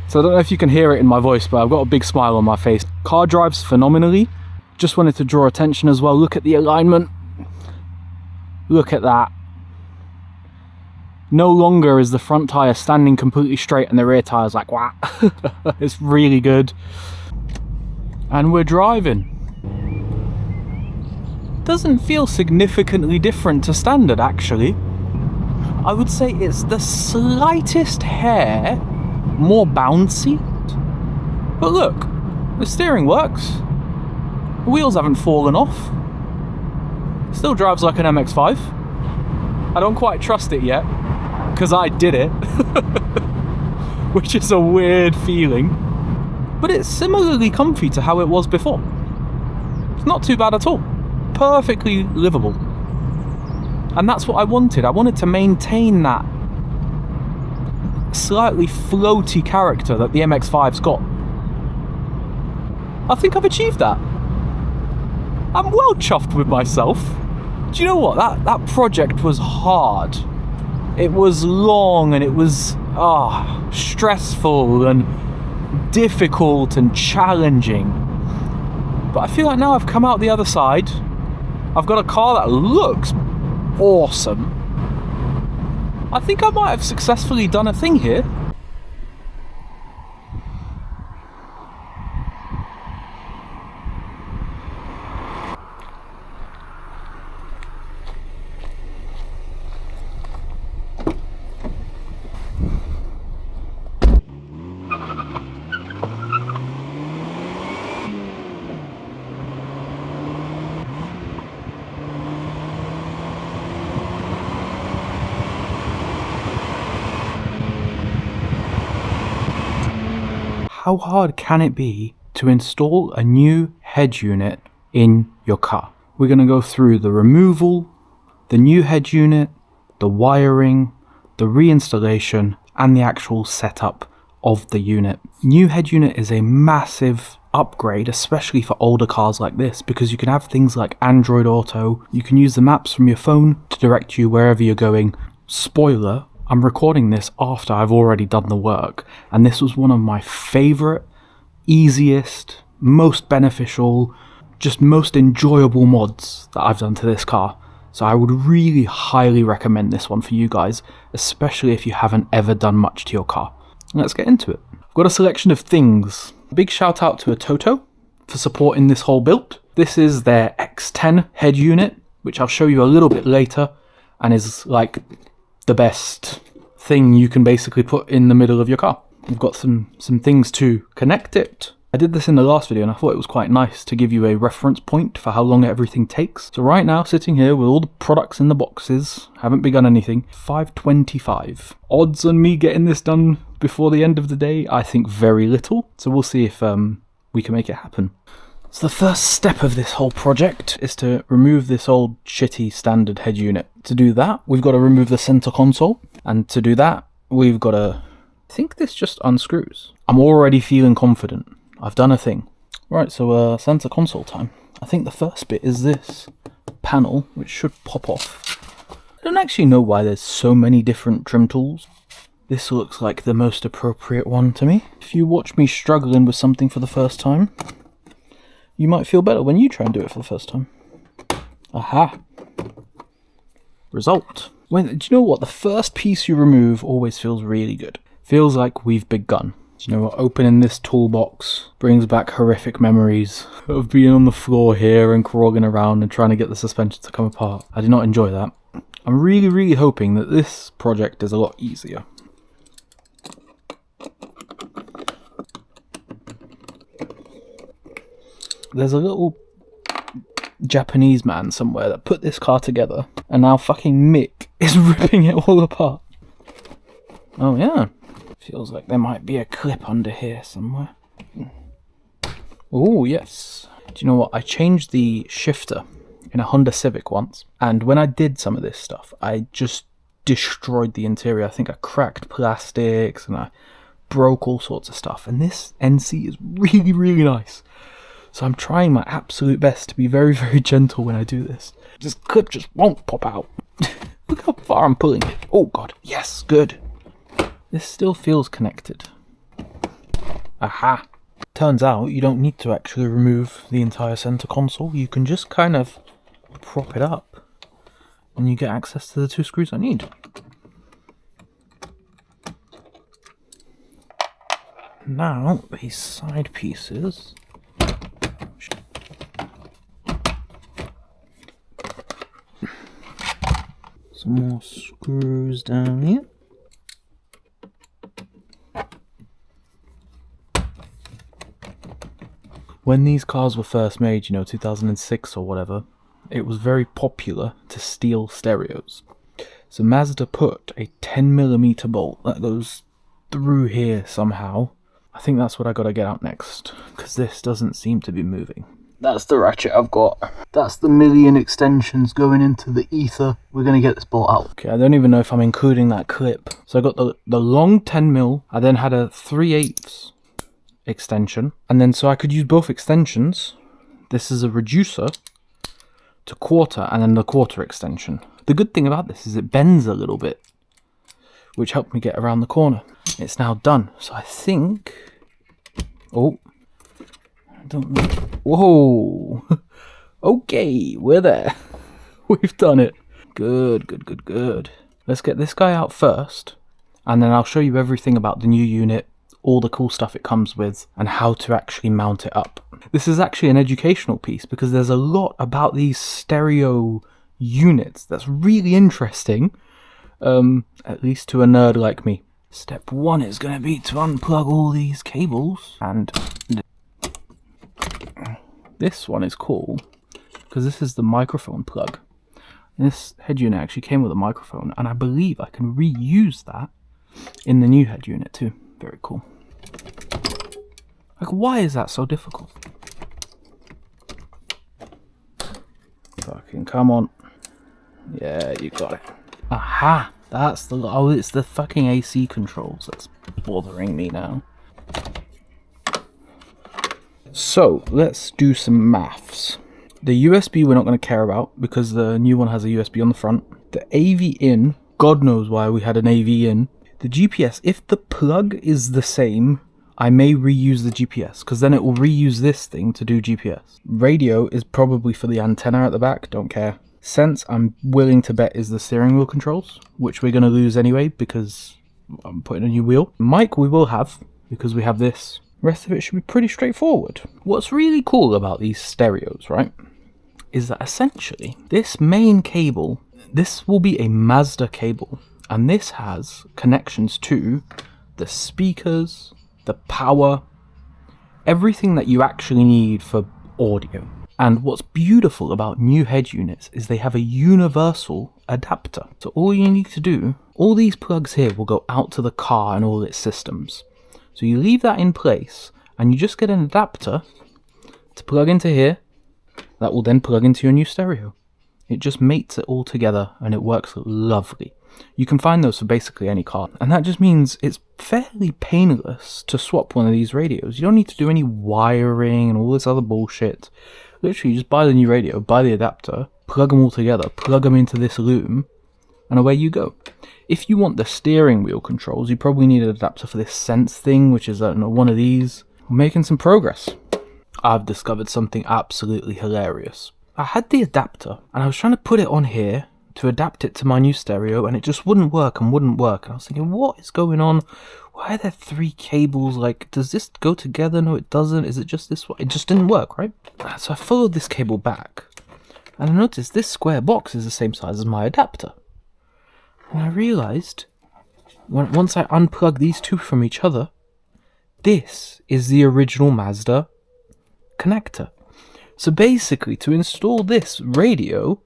So I don't know if you can hear it in my voice, but I've got a big smile on my face. Car drives phenomenally. Just wanted to draw attention as well. Look at the alignment. Look at that. No longer is the front tyre standing completely straight and the rear tyre's like, wow. It's really good. And we're driving. Doesn't feel significantly different to standard, actually. I would say it's the slightest hair more bouncy. But look, the steering works. The wheels haven't fallen off. Still drives like an MX5. I don't quite trust it yet, because I did it. Which is a weird feeling. But it's similarly comfy to how it was before. It's not too bad at all. Perfectly livable. And that's what I wanted. I wanted to maintain that slightly floaty character that the MX5's got. I think I've achieved that. I'm well chuffed with myself. Do you know what? That project was hard. It was long and it was stressful and difficult and challenging. But I feel like now I've come out the other side. I've got a car that looks awesome. I think I might have successfully done a thing here. How hard can it be to install a new head unit in your car? We're going to go through the removal, the new head unit, the wiring, the reinstallation, and the actual setup of the unit. New head unit is a massive upgrade, especially for older cars like this, because you can have things like Android Auto. You can use the maps from your phone to direct you wherever you're going. Spoiler, I'm recording this after I've already done the work, and this was one of my favorite, easiest, most beneficial, just most enjoyable mods that I've done to this car. So I would really highly recommend this one for you guys, especially if you haven't ever done much to your car. Let's get into it. I've got a selection of things. A big shout out to Toto for supporting this whole build. This is their X10 head unit, which I'll show you a little bit later, and is like the best thing you can basically put in the middle of your car. We've got some things to connect it. I did this in the last video and I thought it was quite nice to give you a reference point for how long everything takes. So right now, sitting here with all the products in the boxes, haven't begun anything, 5:25. Odds on me getting this done before the end of the day, I think very little. So we'll see if we can make it happen. So the first step of this whole project is to remove this old shitty standard head unit. To do that, we've got to remove the center console. And to do that, we've got to... I think this just unscrews. I'm already feeling confident. I've done a thing. Right, so center console time. I think the first bit is this panel, which should pop off. I don't actually know why there's so many different trim tools. This looks like the most appropriate one to me. If you watch me struggling with something for the first time, you might feel better when you try and do it for the first time. Aha! Result. Do you know what? The first piece you remove always feels really good. Feels like we've begun. Do you know what? Opening this toolbox brings back horrific memories of being on the floor here and crawling around and trying to get the suspension to come apart. I did not enjoy that. I'm really hoping that this project is a lot easier. There's a little Japanese man somewhere that put this car together, and now fucking Mick is ripping it all apart. Oh yeah. Feels like there might be a clip under here somewhere. Oh yes. Do you know what? I changed the shifter in a Honda Civic once, and when I did some of this stuff, I just destroyed the interior. I think I cracked plastics and I broke all sorts of stuff, and this NC is really nice. So I'm trying my absolute best to be very gentle when I do this. This clip just won't pop out. Look how far I'm pulling it. Oh god, yes, good. This still feels connected. Aha! Turns out you don't need to actually remove the entire center console. You can just kind of prop it up and you get access to the 2 screws I need. Now, these side pieces... Some more screws down here. When these cars were first made, 2006 or whatever, it was very popular to steal stereos. So Mazda put a 10mm bolt that goes through here somehow. I think that's what I gotta get out next, because this doesn't seem to be moving. That's the ratchet I've got. That's the million extensions going into the ether. We're going to get this bolt out. Okay, I don't even know if I'm including that clip. So I got the long 10mm. I then had a 3/8 extension. And then so I could use both extensions. This is a reducer to quarter and then the quarter extension. The good thing about this is it bends a little bit, which helped me get around the corner. It's now done. So I think... Oh... Don't know. Whoa! Okay, we're there. We've done it. Good. Let's get this guy out first, and then I'll show you everything about the new unit, all the cool stuff it comes with, and how to actually mount it up. This is actually an educational piece because there's a lot about these stereo units that's really interesting, at least to a nerd like me. Step 1 is going to be to unplug all these cables, and this one is cool because this is the microphone plug. And this head unit actually came with a microphone, and I believe I can reuse that in the new head unit too. Very cool. Like, why is that so difficult? Fucking come on. Yeah, you got it. Aha! That's the... Oh, it's the fucking AC controls that's bothering me now. So, let's do some maths. The USB we're not going to care about because the new one has a USB on the front. The AV in, God knows why we had an AV in. The GPS, if the plug is the same, I may reuse the GPS because then it will reuse this thing to do GPS. Radio is probably for the antenna at the back, don't care. Sense, I'm willing to bet, is the steering wheel controls, which we're going to lose anyway because I'm putting a new wheel. Mic we will have because we have this. The rest of it should be pretty straightforward. What's really cool about these stereos, right, is that essentially this main cable, this will be a Mazda cable. And this has connections to the speakers, the power, everything that you actually need for audio. And what's beautiful about new head units is they have a universal adapter. So all you need to do, all these plugs here will go out to the car and all its systems. So you leave that in place and you just get an adapter to plug into here that will then plug into your new stereo. It just mates it all together and it works lovely. You can find those for basically any car, and that just means it's fairly painless to swap one of these radios. You don't need to do any wiring and all this other bullshit. Literally, just buy the new radio, buy the adapter, plug them all together, plug them into this loom, and away you go. If you want the steering wheel controls, you probably need an adapter for this Sense thing, which is, I don't know, one of these. We're making some progress. I've discovered something absolutely hilarious. I had the adapter, and I was trying to put it on here to adapt it to my new stereo, and it just wouldn't work. And I was thinking, what is going on? Why are there 3 cables? Like, does this go together? No, it doesn't. Is it just this one? It just didn't work, right? So I followed this cable back, and I noticed this square box is the same size as my adapter. And I realized, once I unplug these two from each other, this is the original Mazda connector. So basically, to install this radio,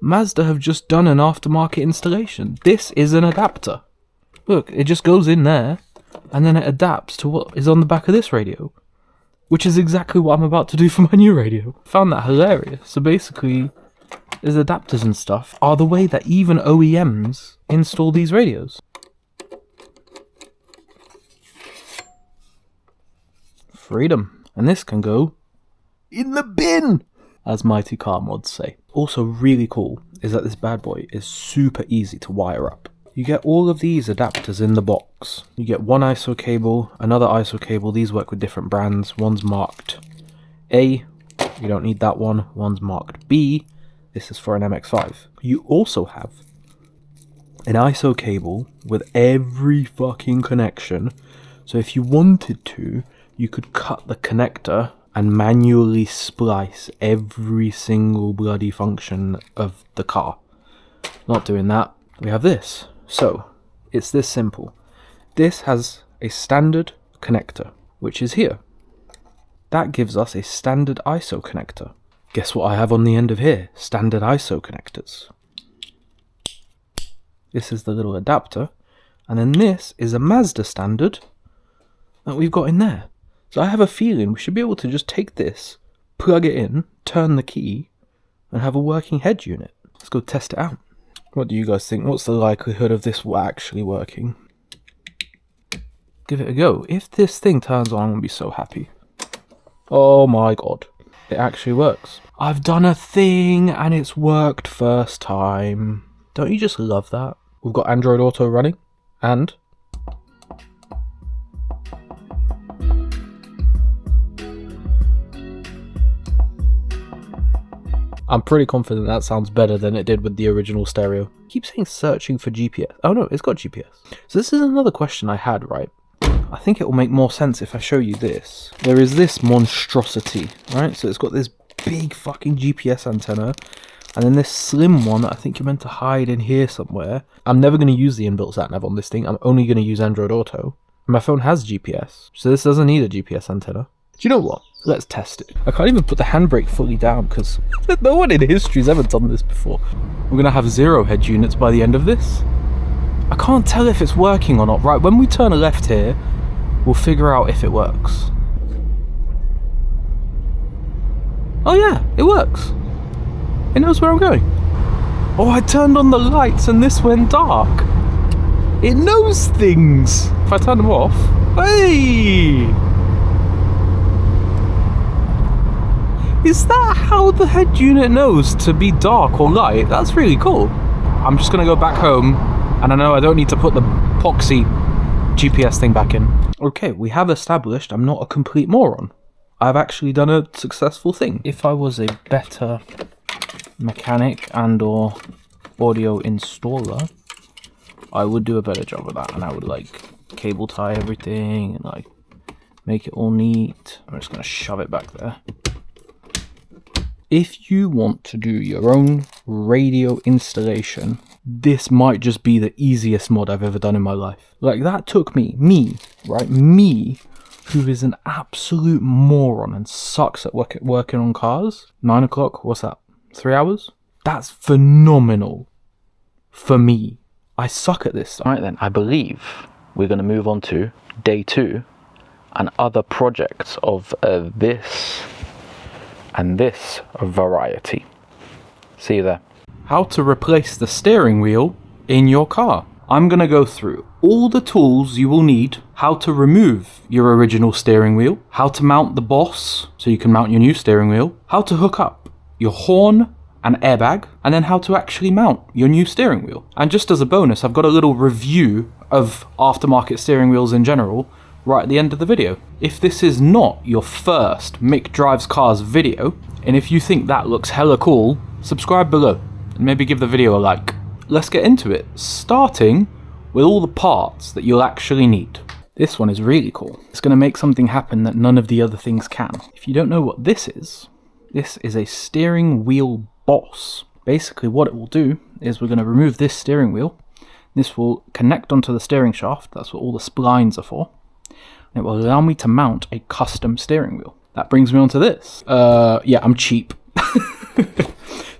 Mazda have just done an aftermarket installation. This is an adapter. Look, it just goes in there, and then it adapts to what is on the back of this radio, which is exactly what I'm about to do for my new radio. Found that hilarious. So basically, these adapters and stuff are the way that even OEMs install these radios. Freedom. And this can go in the bin, as mighty car mods say. Also really cool is that this bad boy is super easy to wire up. You get all of these adapters in the box. You get one ISO cable, another ISO cable. These work with different brands. One's marked A, you don't need that one. One's marked B, this is for an MX5. You also have an ISO cable with every fucking connection. So if you wanted to, you could cut the connector and manually splice every single bloody function of the car. Not doing that. We have this. So, it's this simple. This has a standard connector, which is here. That gives us a standard ISO connector. Guess what I have on the end of here? Standard ISO connectors. This is the little adapter. And then this is a Mazda standard that we've got in there. So I have a feeling we should be able to just take this, plug it in, turn the key, and have a working head unit. Let's go test it out. What do you guys think? What's the likelihood of this actually working? Give it a go. If this thing turns on, I'm going to be so happy. Oh my god. It actually works. I've done a thing and it's worked first time. Don't you just love that? We've got Android Auto running, and I'm pretty confident that sounds better than it did with the original stereo. I keep saying searching for GPS. Oh no, it's got GPS. So this is another question I had, right? I think it will make more sense if I show you this. There is this monstrosity, right? So it's got this big fucking GPS antenna, and then this slim one that I think you're meant to hide in here somewhere. I'm never going to use the inbuilt sat-nav on this thing. I'm only going to use Android Auto. My phone has GPS, so this doesn't need a GPS antenna. Do you know what? Let's test it. I can't even put the handbrake fully down because no one in history has ever done this before. We're going to have 0 head units by the end of this. I can't tell if it's working or not. Right, when we turn left here, we'll figure out if it works. Oh yeah, it works. It knows where I'm going. Oh, I turned on the lights and this went dark. It knows things. If I turn them off, hey! Is that how the head unit knows to be dark or light? That's really cool. I'm just gonna go back home, and I know I don't need to put the poxy GPS thing back in. Okay, we have established I'm not a complete moron. I've actually done a successful thing. If I was a better mechanic and or audio installer, I would do a better job of that, and I would like cable tie everything and like make it all neat. I'm just gonna shove it back there. If you want to do your own radio installation, this might just be the easiest mod I've ever done in my life. Like, that took me, who is an absolute moron and sucks at working on cars. 9 o'clock, what's that? 3 hours? That's phenomenal for me. I suck at this. Alright then, I believe we're going to move on to day 2 and other projects of this and this variety. See you there. How to replace the steering wheel in your car. I'm going to go through all the tools you will need, how to remove your original steering wheel, how to mount the boss so you can mount your new steering wheel, how to hook up your horn and airbag, and then how to actually mount your new steering wheel. And just as a bonus, I've got a little review of aftermarket steering wheels in general right at the end of the video. If this is not your first Mick Drives Cars video, and if you think that looks hella cool, subscribe below and maybe give the video a like. Let's get into it, starting with all the parts that you'll actually need. This one is really cool. It's going to make something happen that none of the other things can. If you don't know what this is a steering wheel boss. Basically what it will do is we're going to remove this steering wheel. This will connect onto the steering shaft. That's what all the splines are for. And it will allow me to mount a custom steering wheel. That brings me on to this. Yeah, I'm cheap.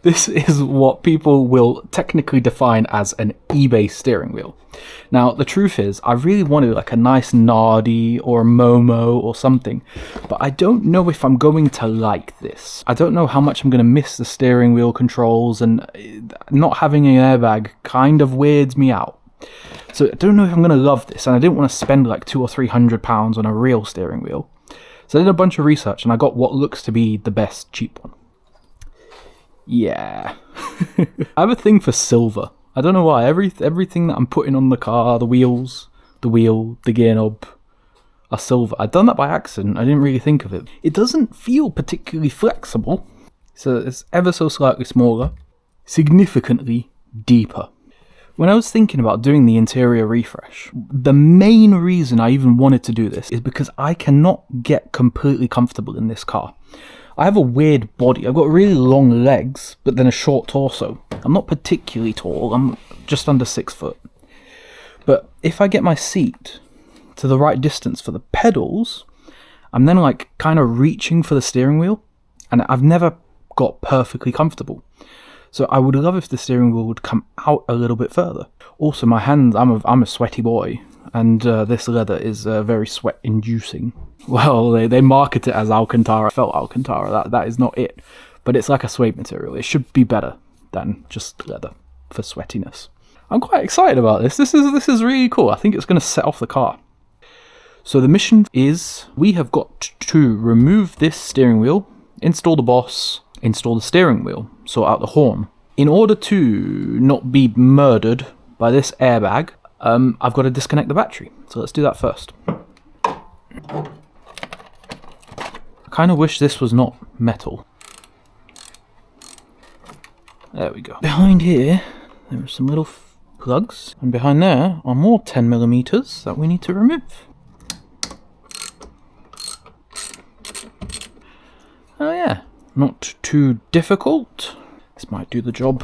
This is what people will technically define as an eBay steering wheel. Now, the truth is, I really wanted like a nice Nardi or a Momo or something, but I don't know if I'm going to like this. I don't know how much I'm going to miss the steering wheel controls, and not having an airbag kind of weirds me out. So I don't know if I'm going to love this, and I didn't want to spend like £200 or £300 on a real steering wheel. So I did a bunch of research, and I got what looks to be the best cheap one. Yeah. I have a thing for silver. I don't know why. Everything that I'm putting on the car, the wheels, the wheel, the gear knob, are silver. I've done that by accident. I didn't really think of it. It doesn't feel particularly flexible. So it's ever so slightly smaller, significantly deeper. When I was thinking about doing the interior refresh, the main reason I even wanted to do this is because I cannot get completely comfortable in this car. I have a weird body. I've got really long legs, but then a short torso. I'm not particularly tall. I'm just under 6 foot. But if I get my seat to the right distance for the pedals, I'm then like kind of reaching for the steering wheel, and I've never got perfectly comfortable. So I would love if the steering wheel would come out a little bit further. Also, my hands, I'm a sweaty boy, and this leather is very sweat inducing. Well, they market it as Alcantara, felt Alcantara, that is not it. But it's like a suede material. It should be better than just leather for sweatiness. I'm quite excited about this. This is really cool. I think it's going to set off the car. So the mission is, we have got to remove this steering wheel, install the boss, install the steering wheel, sort out the horn. In order to not be murdered by this airbag, I've got to disconnect the battery. So let's do that first. I kind of wish this was not metal. There we go. Behind here, there are some little plugs, and behind there are more 10mm that we need to remove. Oh yeah, not too difficult. This might do the job.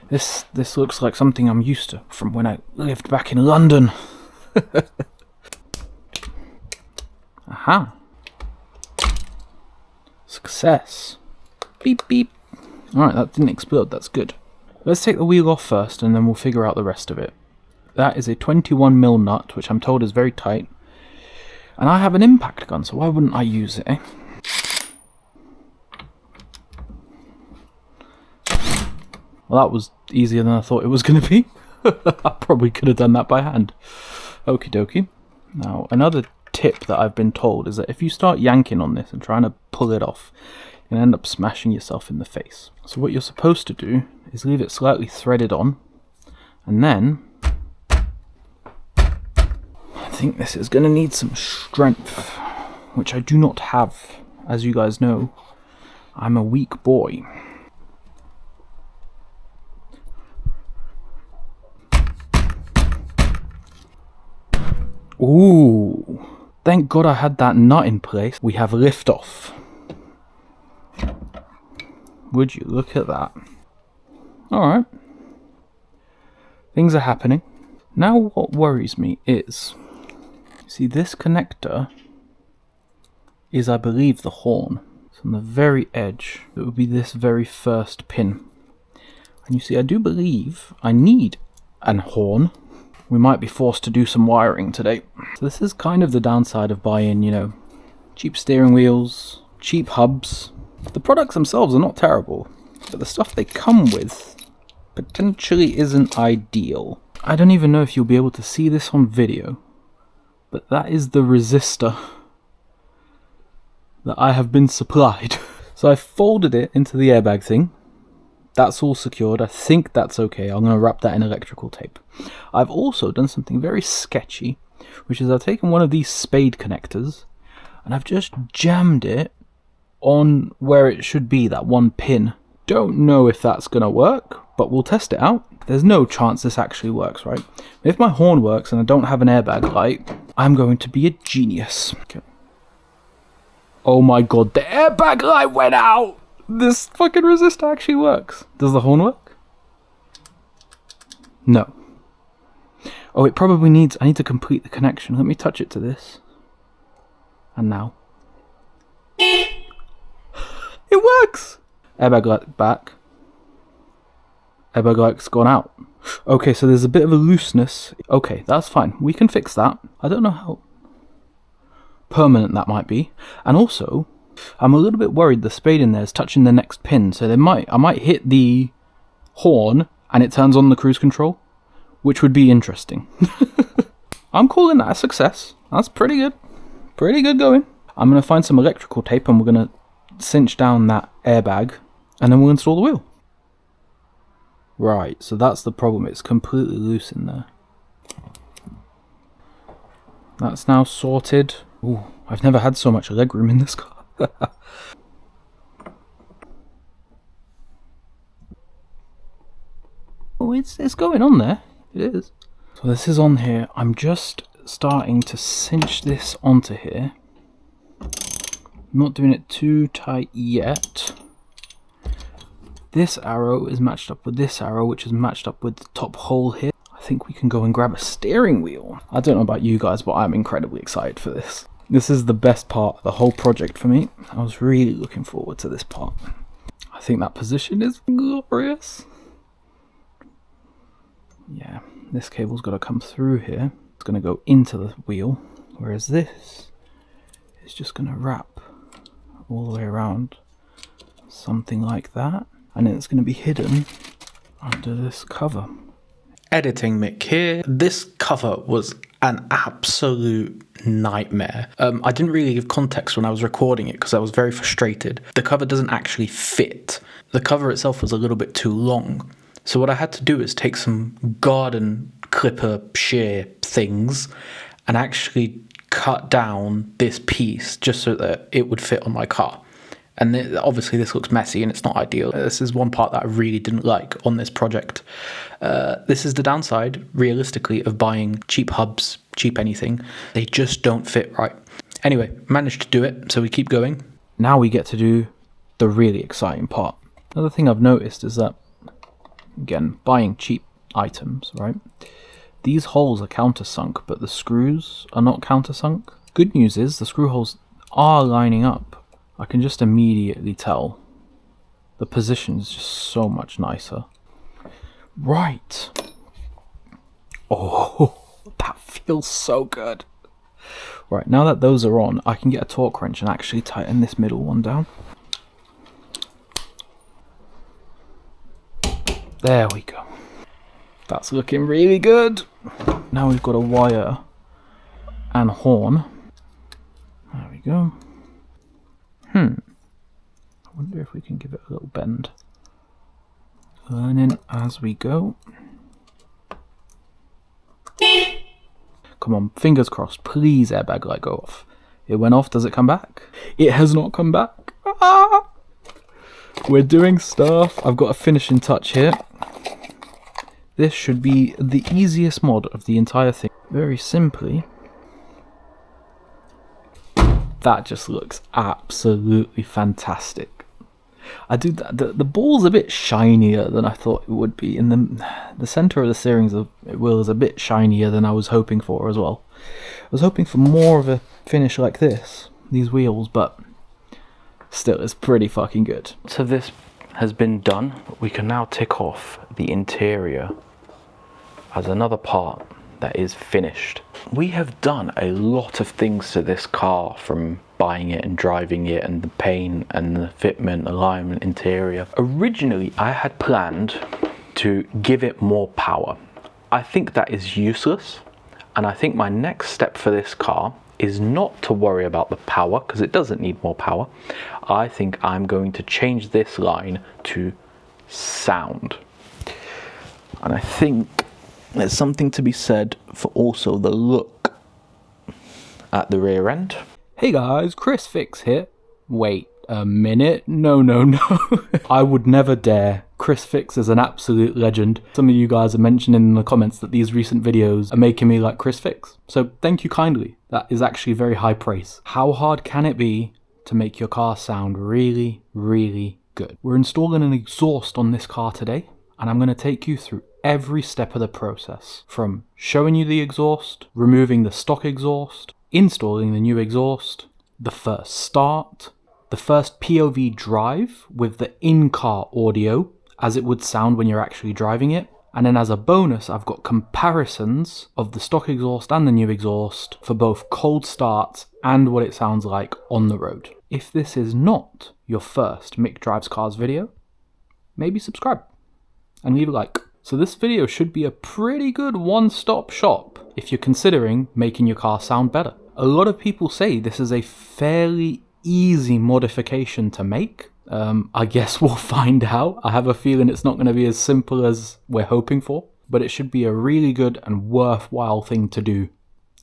This looks like something I'm used to from when I lived back in London. Aha. Success. Beep beep. Alright, that didn't explode, that's good. Let's take the wheel off first and then we'll figure out the rest of it. That is a 21mm nut, which I'm told is very tight. And I have an impact gun, so why wouldn't I use it, eh? Well, that was easier than I thought it was going to be. I probably could have done that by hand. Okie dokie. Now, another tip that I've been told is that if you start yanking on this and trying to pull it off, you're going to end up smashing yourself in the face. So what you're supposed to do is leave it slightly threaded on, and then I think this is going to need some strength, which I do not have. As you guys know, I'm a weak boy. Ooh, thank God I had that nut in place. We have liftoff. Would you look at that? Alright. Things are happening. Now what worries me is, see, this connector is, I believe, the horn. It's on the very edge. It would be this very first pin. And you see, I do believe I need an horn. We might be forced to do some wiring today. So this is kind of the downside of buying, you know, cheap steering wheels, cheap hubs. The products themselves are not terrible, but the stuff they come with potentially isn't ideal. I don't even know if you'll be able to see this on video, but that is the resistor that I have been supplied. So I folded it into the airbag thing. That's all secured. I think that's okay. I'm going to wrap that in electrical tape. I've also done something very sketchy, which is I've taken one of these spade connectors and I've just jammed it on where it should be, that one pin. Don't know if that's going to work, but we'll test it out. There's no chance this actually works, right? If my horn works and I don't have an airbag light, I'm going to be a genius. Okay. Oh my god, the airbag light went out! This fucking resistor actually works. Does the horn work? No. Oh, it probably needs... I need to complete the connection. Let me touch it to this. And now. It works! Airbag light back. Airbag light's gone out. Okay, so there's a bit of a looseness. Okay, that's fine. We can fix that. I don't know how permanent that might be. And also, I'm a little bit worried the spade in there is touching the next pin. So I might hit the horn and it turns on the cruise control, which would be interesting. I'm calling that a success. That's pretty good. Pretty good going. I'm going to find some electrical tape and we're going to cinch down that airbag and then we'll install the wheel. Right, so that's the problem. It's completely loose in there. That's now sorted. Ooh, I've never had so much legroom in this car. Oh, it's going on there. It is. So this is on here. I'm just starting to cinch this onto here. I'm not doing it too tight yet. This arrow is matched up with this arrow, which is matched up with the top hole here. I think we can go and grab a steering wheel. I don't know about you guys, but I'm incredibly excited for this. This is the best part of the whole project for me. I was really looking forward to this part. I think that position is glorious. Yeah, this cable's got to come through here. It's going to go into the wheel, whereas this is just going to wrap all the way around. Something like that. And then it's going to be hidden under this cover. Editing Mick here. This cover was an absolute nightmare. I didn't really give context when I was recording it because I was very frustrated. The cover doesn't actually fit. The cover itself was a little bit too long. So what I had to do is take some garden clipper shear things and actually cut down this piece just so that it would fit on my car. And obviously this looks messy and it's not ideal. This is one part that I really didn't like on this project. This is the downside, realistically, of buying cheap hubs, cheap anything. They just don't fit right. Anyway, managed to do it, so we keep going. Now we get to do the really exciting part. Another thing I've noticed is that, again, buying cheap items, right? These holes are countersunk, but the screws are not countersunk. Good news is the screw holes are lining up. I can just immediately tell the position is just so much nicer. Right. Oh, that feels so good. Right, now that those are on, I can get a torque wrench and actually tighten this middle one down. There we go. That's looking really good. Now we've got a wire and horn. There we go. I wonder if we can give it a little bend. Learning as we go. Come on, fingers crossed. Please, airbag light go off. It went off. Does it come back? It has not come back. Ah! We're doing stuff. I've got a finishing touch here. This should be the easiest mod of the entire thing. Very simply. That just looks absolutely fantastic. The ball's a bit shinier than I thought it would be. In the center of the steering wheel is a bit shinier than I was hoping for as well. I was hoping for more of a finish like this, these wheels, but still, it's pretty fucking good. So this has been done. We can now tick off the interior as another part that is finished. We have done a lot of things to this car, from buying it and driving it, and the paint and the fitment, alignment, interior. Originally, I had planned to give it more power. I think that is useless, and I think my next step for this car is not to worry about the power, because it doesn't need more power. I think I'm going to change this line to sound. And I think there's something to be said for also the look at the rear end. Hey guys, Chris Fix here. Wait a minute, no. I would never dare. Chris Fix is an absolute legend. Some of you guys are mentioning in the comments that these recent videos are making me like Chris Fix. So thank you kindly. That is actually very high praise. How hard can it be to make your car sound really, really good? We're installing an exhaust on this car today, and I'm going to take you through every step of the process, from showing you the exhaust, removing the stock exhaust, installing the new exhaust, the first start, the first POV drive with the in-car audio as it would sound when you're actually driving it, and then as a bonus I've got comparisons of the stock exhaust and the new exhaust for both cold starts and what it sounds like on the road. If this is not your first Mick Drives Cars video, maybe subscribe and leave a like. So this video should be a pretty good one-stop shop if you're considering making your car sound better. A lot of people say this is a fairly easy modification to make. I guess we'll find out. I have a feeling it's not going to be as simple as we're hoping for, but it should be a really good and worthwhile thing to do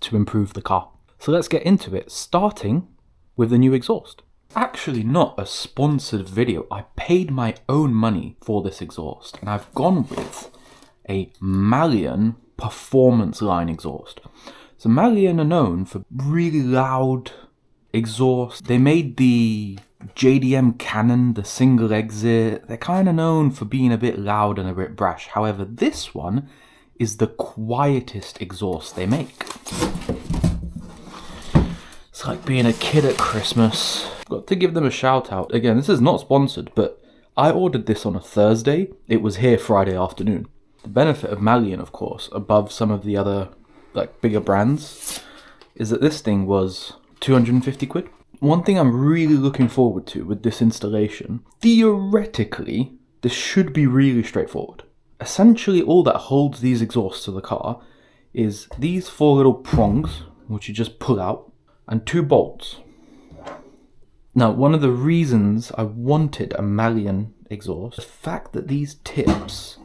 to improve the car. So let's get into it, starting with the new exhaust. Actually not a sponsored video. I paid my own money for this exhaust, and I've gone with a Malian performance line exhaust. So Malian are known for really loud exhaust. They made the JDM Cannon, the single exit. They're kind of known for being a bit loud and a bit brash. However, this one is the quietest exhaust they make. It's like being a kid at Christmas. Got to give them a shout out. Again, this is not sponsored, but I ordered this on a Thursday. It was here Friday afternoon. The benefit of Malian, of course, above some of the other like bigger brands, is that this thing was 250 quid. One thing I'm really looking forward to with this installation, theoretically, this should be really straightforward. Essentially, all that holds these exhausts to the car is these 4 little prongs, which you just pull out, and 2 bolts. Now, one of the reasons I wanted a Malian exhaust, the fact that these tips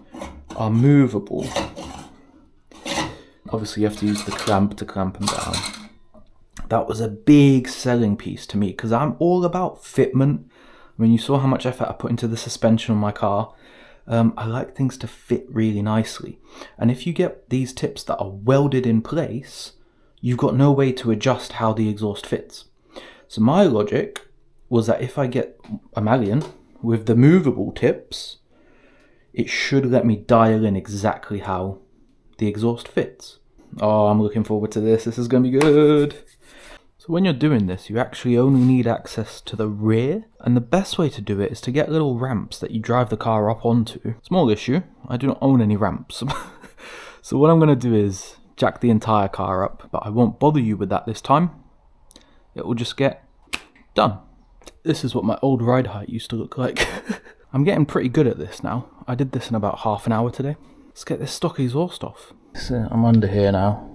are movable. Obviously, you have to use the clamp to clamp them down. That was a big selling piece to me, because I'm all about fitment. I mean, you saw how much effort I put into the suspension on my car. I like things to fit really nicely. And if you get these tips that are welded in place, you've got no way to adjust how the exhaust fits. So my logic was that if I get a Malian with the movable tips, it should let me dial in exactly how the exhaust fits. Oh, I'm looking forward to this. This is going to be good. So when you're doing this, you actually only need access to the rear, and the best way to do it is to get little ramps that you drive the car up onto. Small issue, I do not own any ramps. So what I'm going to do is jack the entire car up, but I won't bother you with that this time. It will just get done. This is what my old ride height used to look like. I'm getting pretty good at this now. I did this in about half an hour today. Let's get this stock exhaust off. So I'm under here now.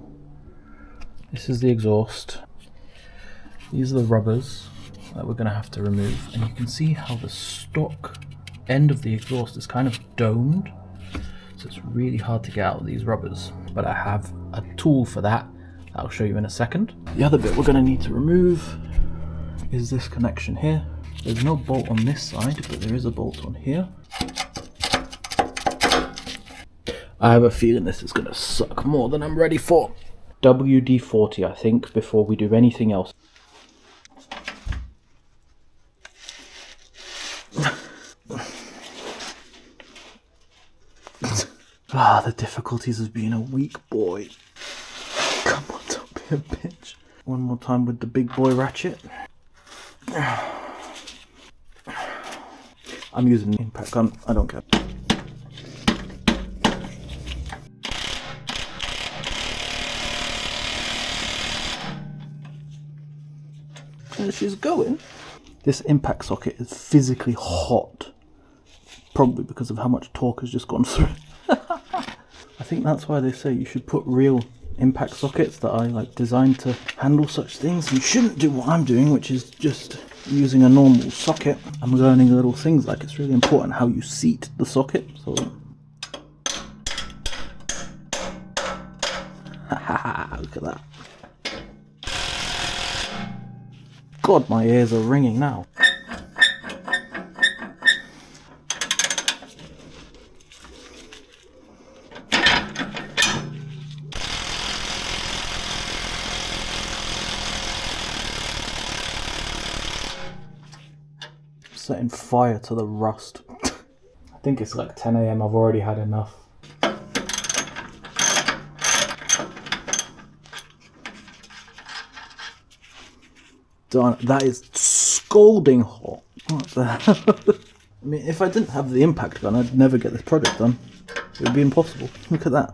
This is the exhaust. These are the rubbers that we're going to have to remove. And you can see how the stock end of the exhaust is kind of domed. So it's really hard to get out of these rubbers. But I have a tool for that. I'll show you in a second. The other bit we're going to need to remove is this connection here. There's no bolt on this side, but there is a bolt on here. I have a feeling this is going to suck more than I'm ready for. WD-40, I think, before we do anything else. Ah, the difficulties of being a weak boy. Come on, don't be a bitch. One more time with the big boy ratchet. I'm using an impact gun, I don't care. There she's going. This impact socket is physically hot. Probably because of how much torque has just gone through. I think that's why they say you should put real impact sockets that are like designed to handle such things. You shouldn't do what I'm doing, which is just using a normal socket. I'm learning little things like it's really important how you seat the socket. So look at that. God, my ears are ringing now. Setting fire to the rust. I think it's like 10 AM, I've already had enough. Darn, that is scalding hot. What the hell? I mean, if I didn't have the impact gun, I'd never get this project done. It would be impossible. Look at that.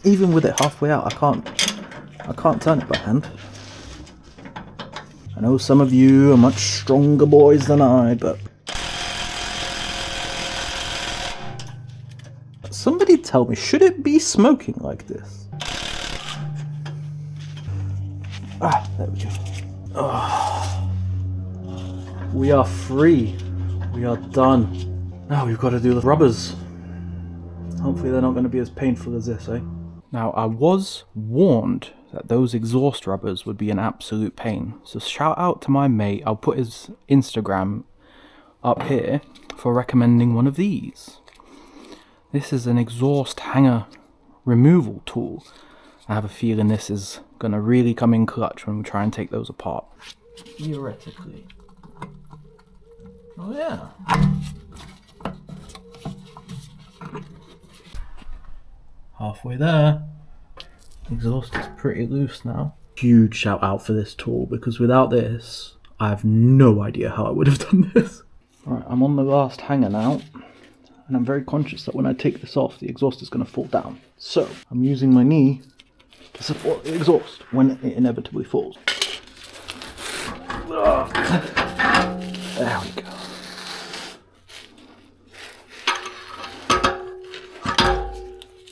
Even with it halfway out, I can't turn it by hand. I know some of you are much stronger boys than I, but... Somebody tell me, should it be smoking like this? Ah, there we go. Oh. We are free. We are done. Now we've got to do the rubbers. Hopefully they're not going to be as painful as this, eh? Now, I was warned that those exhaust rubbers would be an absolute pain. So shout out to my mate. I'll put his Instagram up here for recommending one of these. This is an exhaust hanger removal tool. I have a feeling this is going to really come in clutch when we try and take those apart. Theoretically. Oh yeah. Halfway there. Exhaust is pretty loose now. Huge shout out for this tool, because without this, I have no idea how I would have done this. Right, I'm on the last hanger now, and I'm very conscious that when I take this off, the exhaust is going to fall down. So, I'm using my knee to support the exhaust when it inevitably falls. There we go.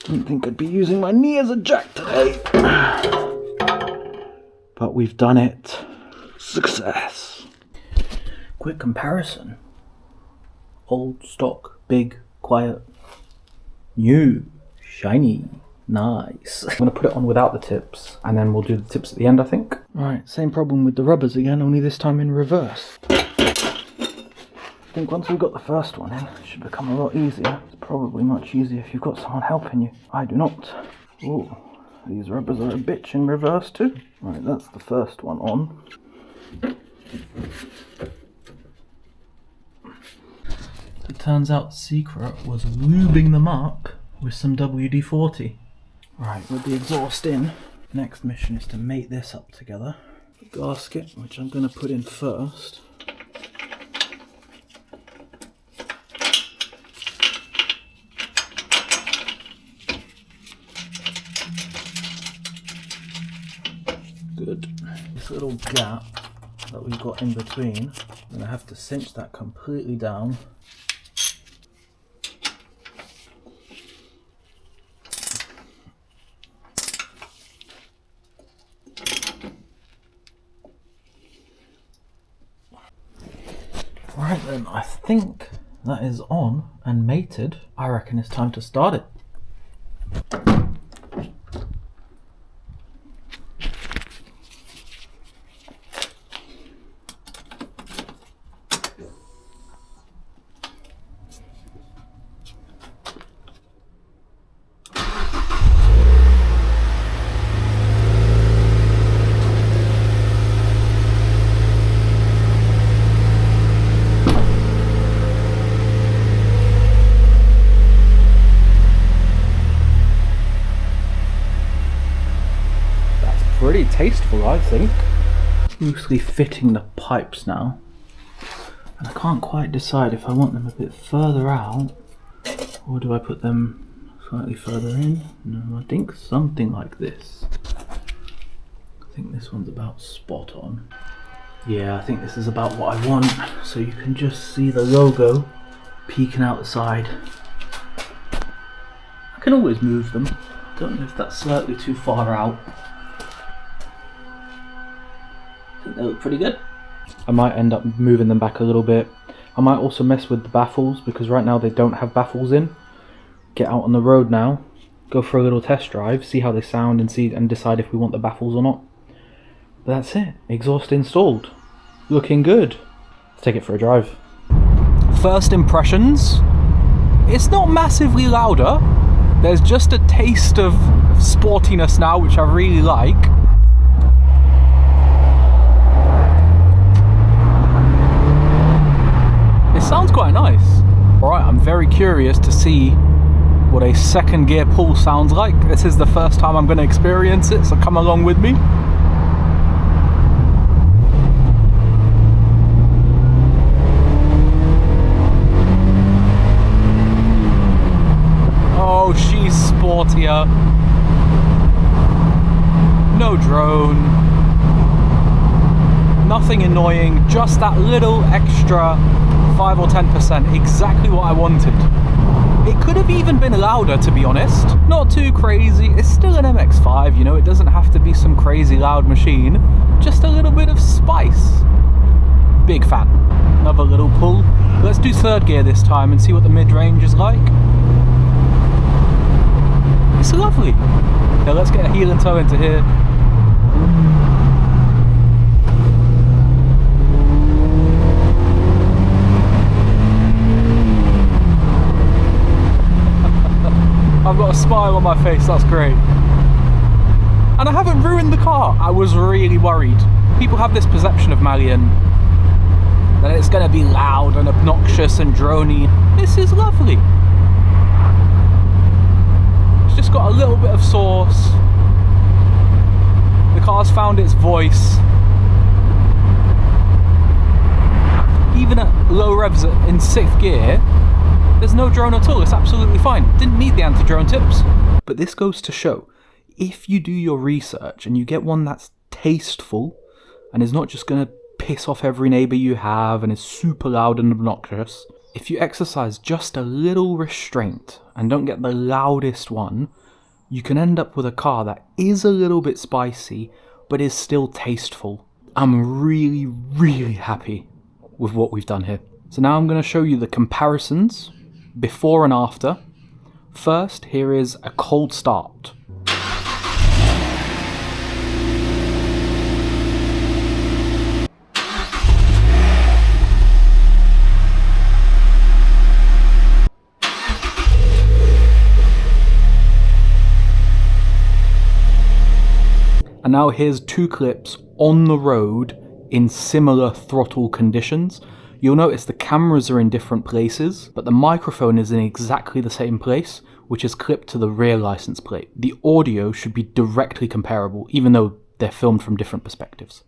Didn't think I'd be using my knee as a jack today. But we've done it. Success. Quick comparison. Old stock, big, quiet. New, shiny, nice. I'm going to put it on without the tips, and then we'll do the tips at the end, I think. Right, same problem with the rubbers again, only this time in reverse. I think once we've got the first one in, it should become a lot easier. It's probably much easier if you've got someone helping you. I do not. Ooh, these rubbers are a bitch in reverse too. Right, that's the first one on. It turns out the secret was lubing them up with some WD-40. Right, with the exhaust in, next mission is to mate this up together. The gasket, which I'm going to put in first. Good. This little gap that we've got in between, I'm going to have to cinch that completely down. Right then, I think that is on and mated. I reckon it's time to start it. pretty tasteful, I think. Loosely fitting the pipes now. And I can't quite decide if I want them a bit further out or do I put them slightly further in. No, I think something like this. I think this one's about spot on. Yeah, I think this is about what I want. So you can just see the logo peeking out the side. I can always move them. Don't know if that's slightly too far out. I think they look pretty good. I might end up moving them back a little bit. I might also mess with the baffles because right now they don't have baffles in. Get out on the road now, go for a little test drive, see how they sound and decide if we want the baffles or not. But that's it. Exhaust installed. Looking good. Let's take it for a drive. First impressions. It's not massively louder. There's just a taste of sportiness now, which I really like. It sounds quite nice. Alright, I'm very curious to see what a second gear pull sounds like. This is the first time I'm going to experience it, so come along with me. Oh, she's sportier. No drone. Nothing annoying, just that little extra 5 or 10%, exactly what I wanted. It could have even been louder, to be honest. Not too crazy. It's still an MX5, you know, it doesn't have to be some crazy loud machine. Just a little bit of spice. Big fan. Another little pull. Let's do third gear this time and see what the mid-range is like. It's lovely. Now let's get a heel and toe into here. I've got a smile on my face, that's great. And I haven't ruined the car. I was really worried. People have this perception of Malian that it's going to be loud and obnoxious and droney. This is lovely. It's just got a little bit of sauce. The car's found its voice. Even at low revs in 6th gear, there's no drone at all. It's absolutely fine. Didn't need the anti-drone tips. But this goes to show, if you do your research and you get one that's tasteful and is not just going to piss off every neighbour you have and is super loud and obnoxious, if you exercise just a little restraint and don't get the loudest one, you can end up with a car that is a little bit spicy but is still tasteful. I'm really, really happy with what we've done here. So now I'm going to show you the comparisons before and after. First, here is a cold start. And now here's 2 clips on the road in similar throttle conditions. You'll notice the cameras are in different places, but the microphone is in exactly the same place, which is clipped to the rear license plate. The audio should be directly comparable, even though they're filmed from different perspectives.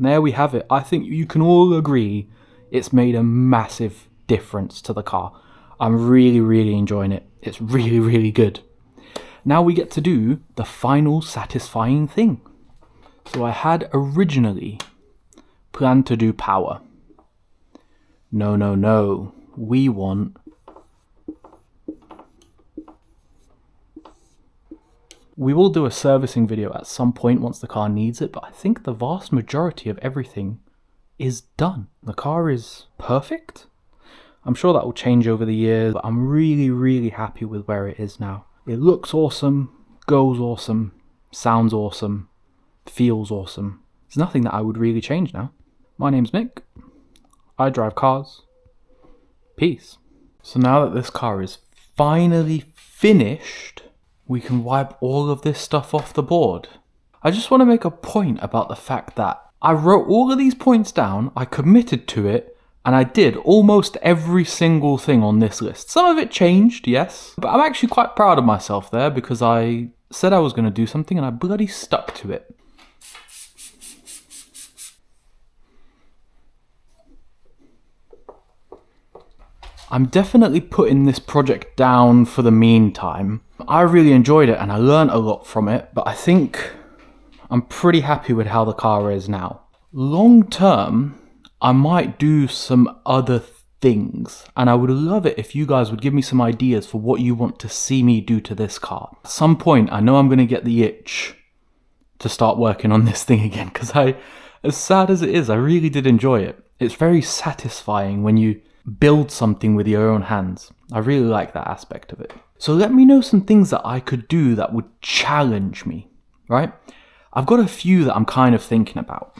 There we have it. I think you can all agree it's made a massive difference to the car. I'm really, really enjoying it. It's really, really good. Now we get to do the final satisfying thing. So I had originally planned to do power. No, no, no. We want We will do a servicing video at some point once the car needs it, but I think the vast majority of everything is done. The car is perfect. I'm sure that will change over the years, but I'm really, really happy with where it is now. It looks awesome, goes awesome, sounds awesome, feels awesome. There's nothing that I would really change now. My name's Mick. I drive cars. Peace. So now that this car is finally finished, we can wipe all of this stuff off the board. I just want to make a point about the fact that I wrote all of these points down, I committed to it, and I did almost every single thing on this list. Some of it changed, yes, but I'm actually quite proud of myself there because I said I was going to do something and I bloody stuck to it. I'm definitely putting this project down for the meantime. I really enjoyed it and I learned a lot from it, but I think I'm pretty happy with how the car is now. Long term, I might do some other things, and I would love it if you guys would give me some ideas for what you want to see me do to this car. At some point, I know I'm going to get the itch to start working on this thing again, because as sad as it is, I really did enjoy it. It's very satisfying when you build something with your own hands. I really like that aspect of it. So let me know some things that I could do that would challenge me, right? I've got a few that I'm kind of thinking about.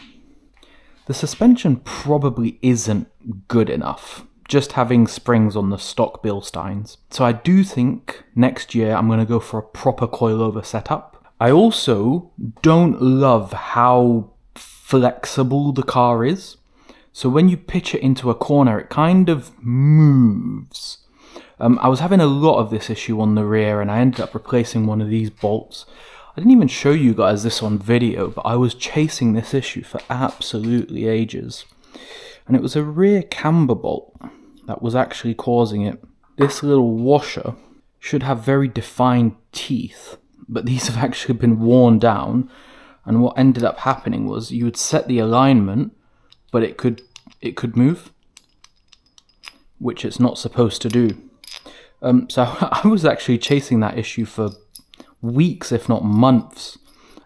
The suspension probably isn't good enough, just having springs on the stock Bilsteins. So I do think next year I'm going to go for a proper coilover setup. I also don't love how flexible the car is. So when you pitch it into a corner, it kind of moves. I was having a lot of this issue on the rear and I ended up replacing one of these bolts. I didn't even show you guys this on video, but I was chasing this issue for absolutely ages. And it was a rear camber bolt that was actually causing it. This little washer should have very defined teeth, but these have actually been worn down. And what ended up happening was you would set the alignment, but it could move, which it's not supposed to do. So I was actually chasing that issue for weeks, if not months.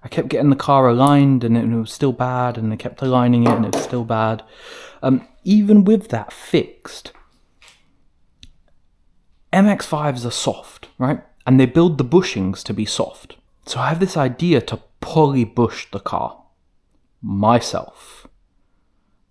I kept getting the car aligned and it was still bad, and I kept aligning it and it was still bad. Even with that fixed, MX5s are soft, right? And they build the bushings to be soft. So I have this idea to poly bush the car myself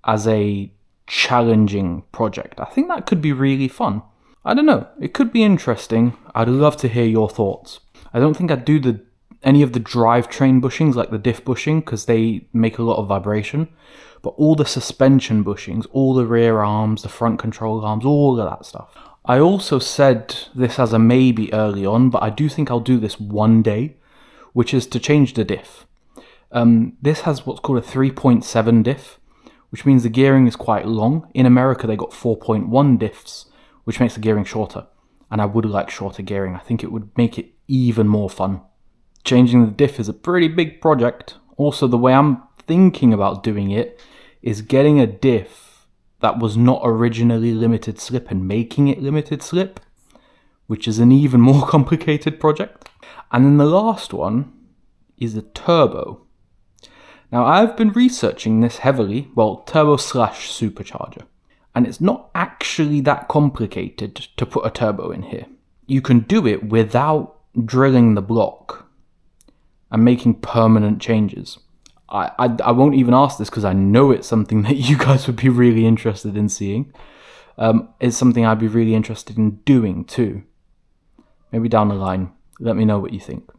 as a challenging project. I think that could be really fun. I don't know, it could be interesting. I'd love to hear your thoughts. I don't think I'd do any of the drivetrain bushings, like the diff bushing, because they make a lot of vibration. But all the suspension bushings, all the rear arms, the front control arms, all of that stuff. I also said this as a maybe early on, but I do think I'll do this one day, which is to change the diff. This has what's called a 3.7 diff, which means the gearing is quite long. In America, they got 4.1 diffs, which makes the gearing shorter. And I would like shorter gearing. I think it would make it even more fun. Changing the diff is a pretty big project. Also, the way I'm thinking about doing it is getting a diff that was not originally limited slip and making it limited slip, which is an even more complicated project. And then the last one is a turbo. Now, I've been researching this heavily, well, turbo / supercharger. And it's not actually that complicated to put a turbo in here. You can do it without drilling the block and making permanent changes. I won't even ask this because I know it's something that you guys would be really interested in seeing. It's something I'd be really interested in doing too. Maybe down the line. Let me know what you think.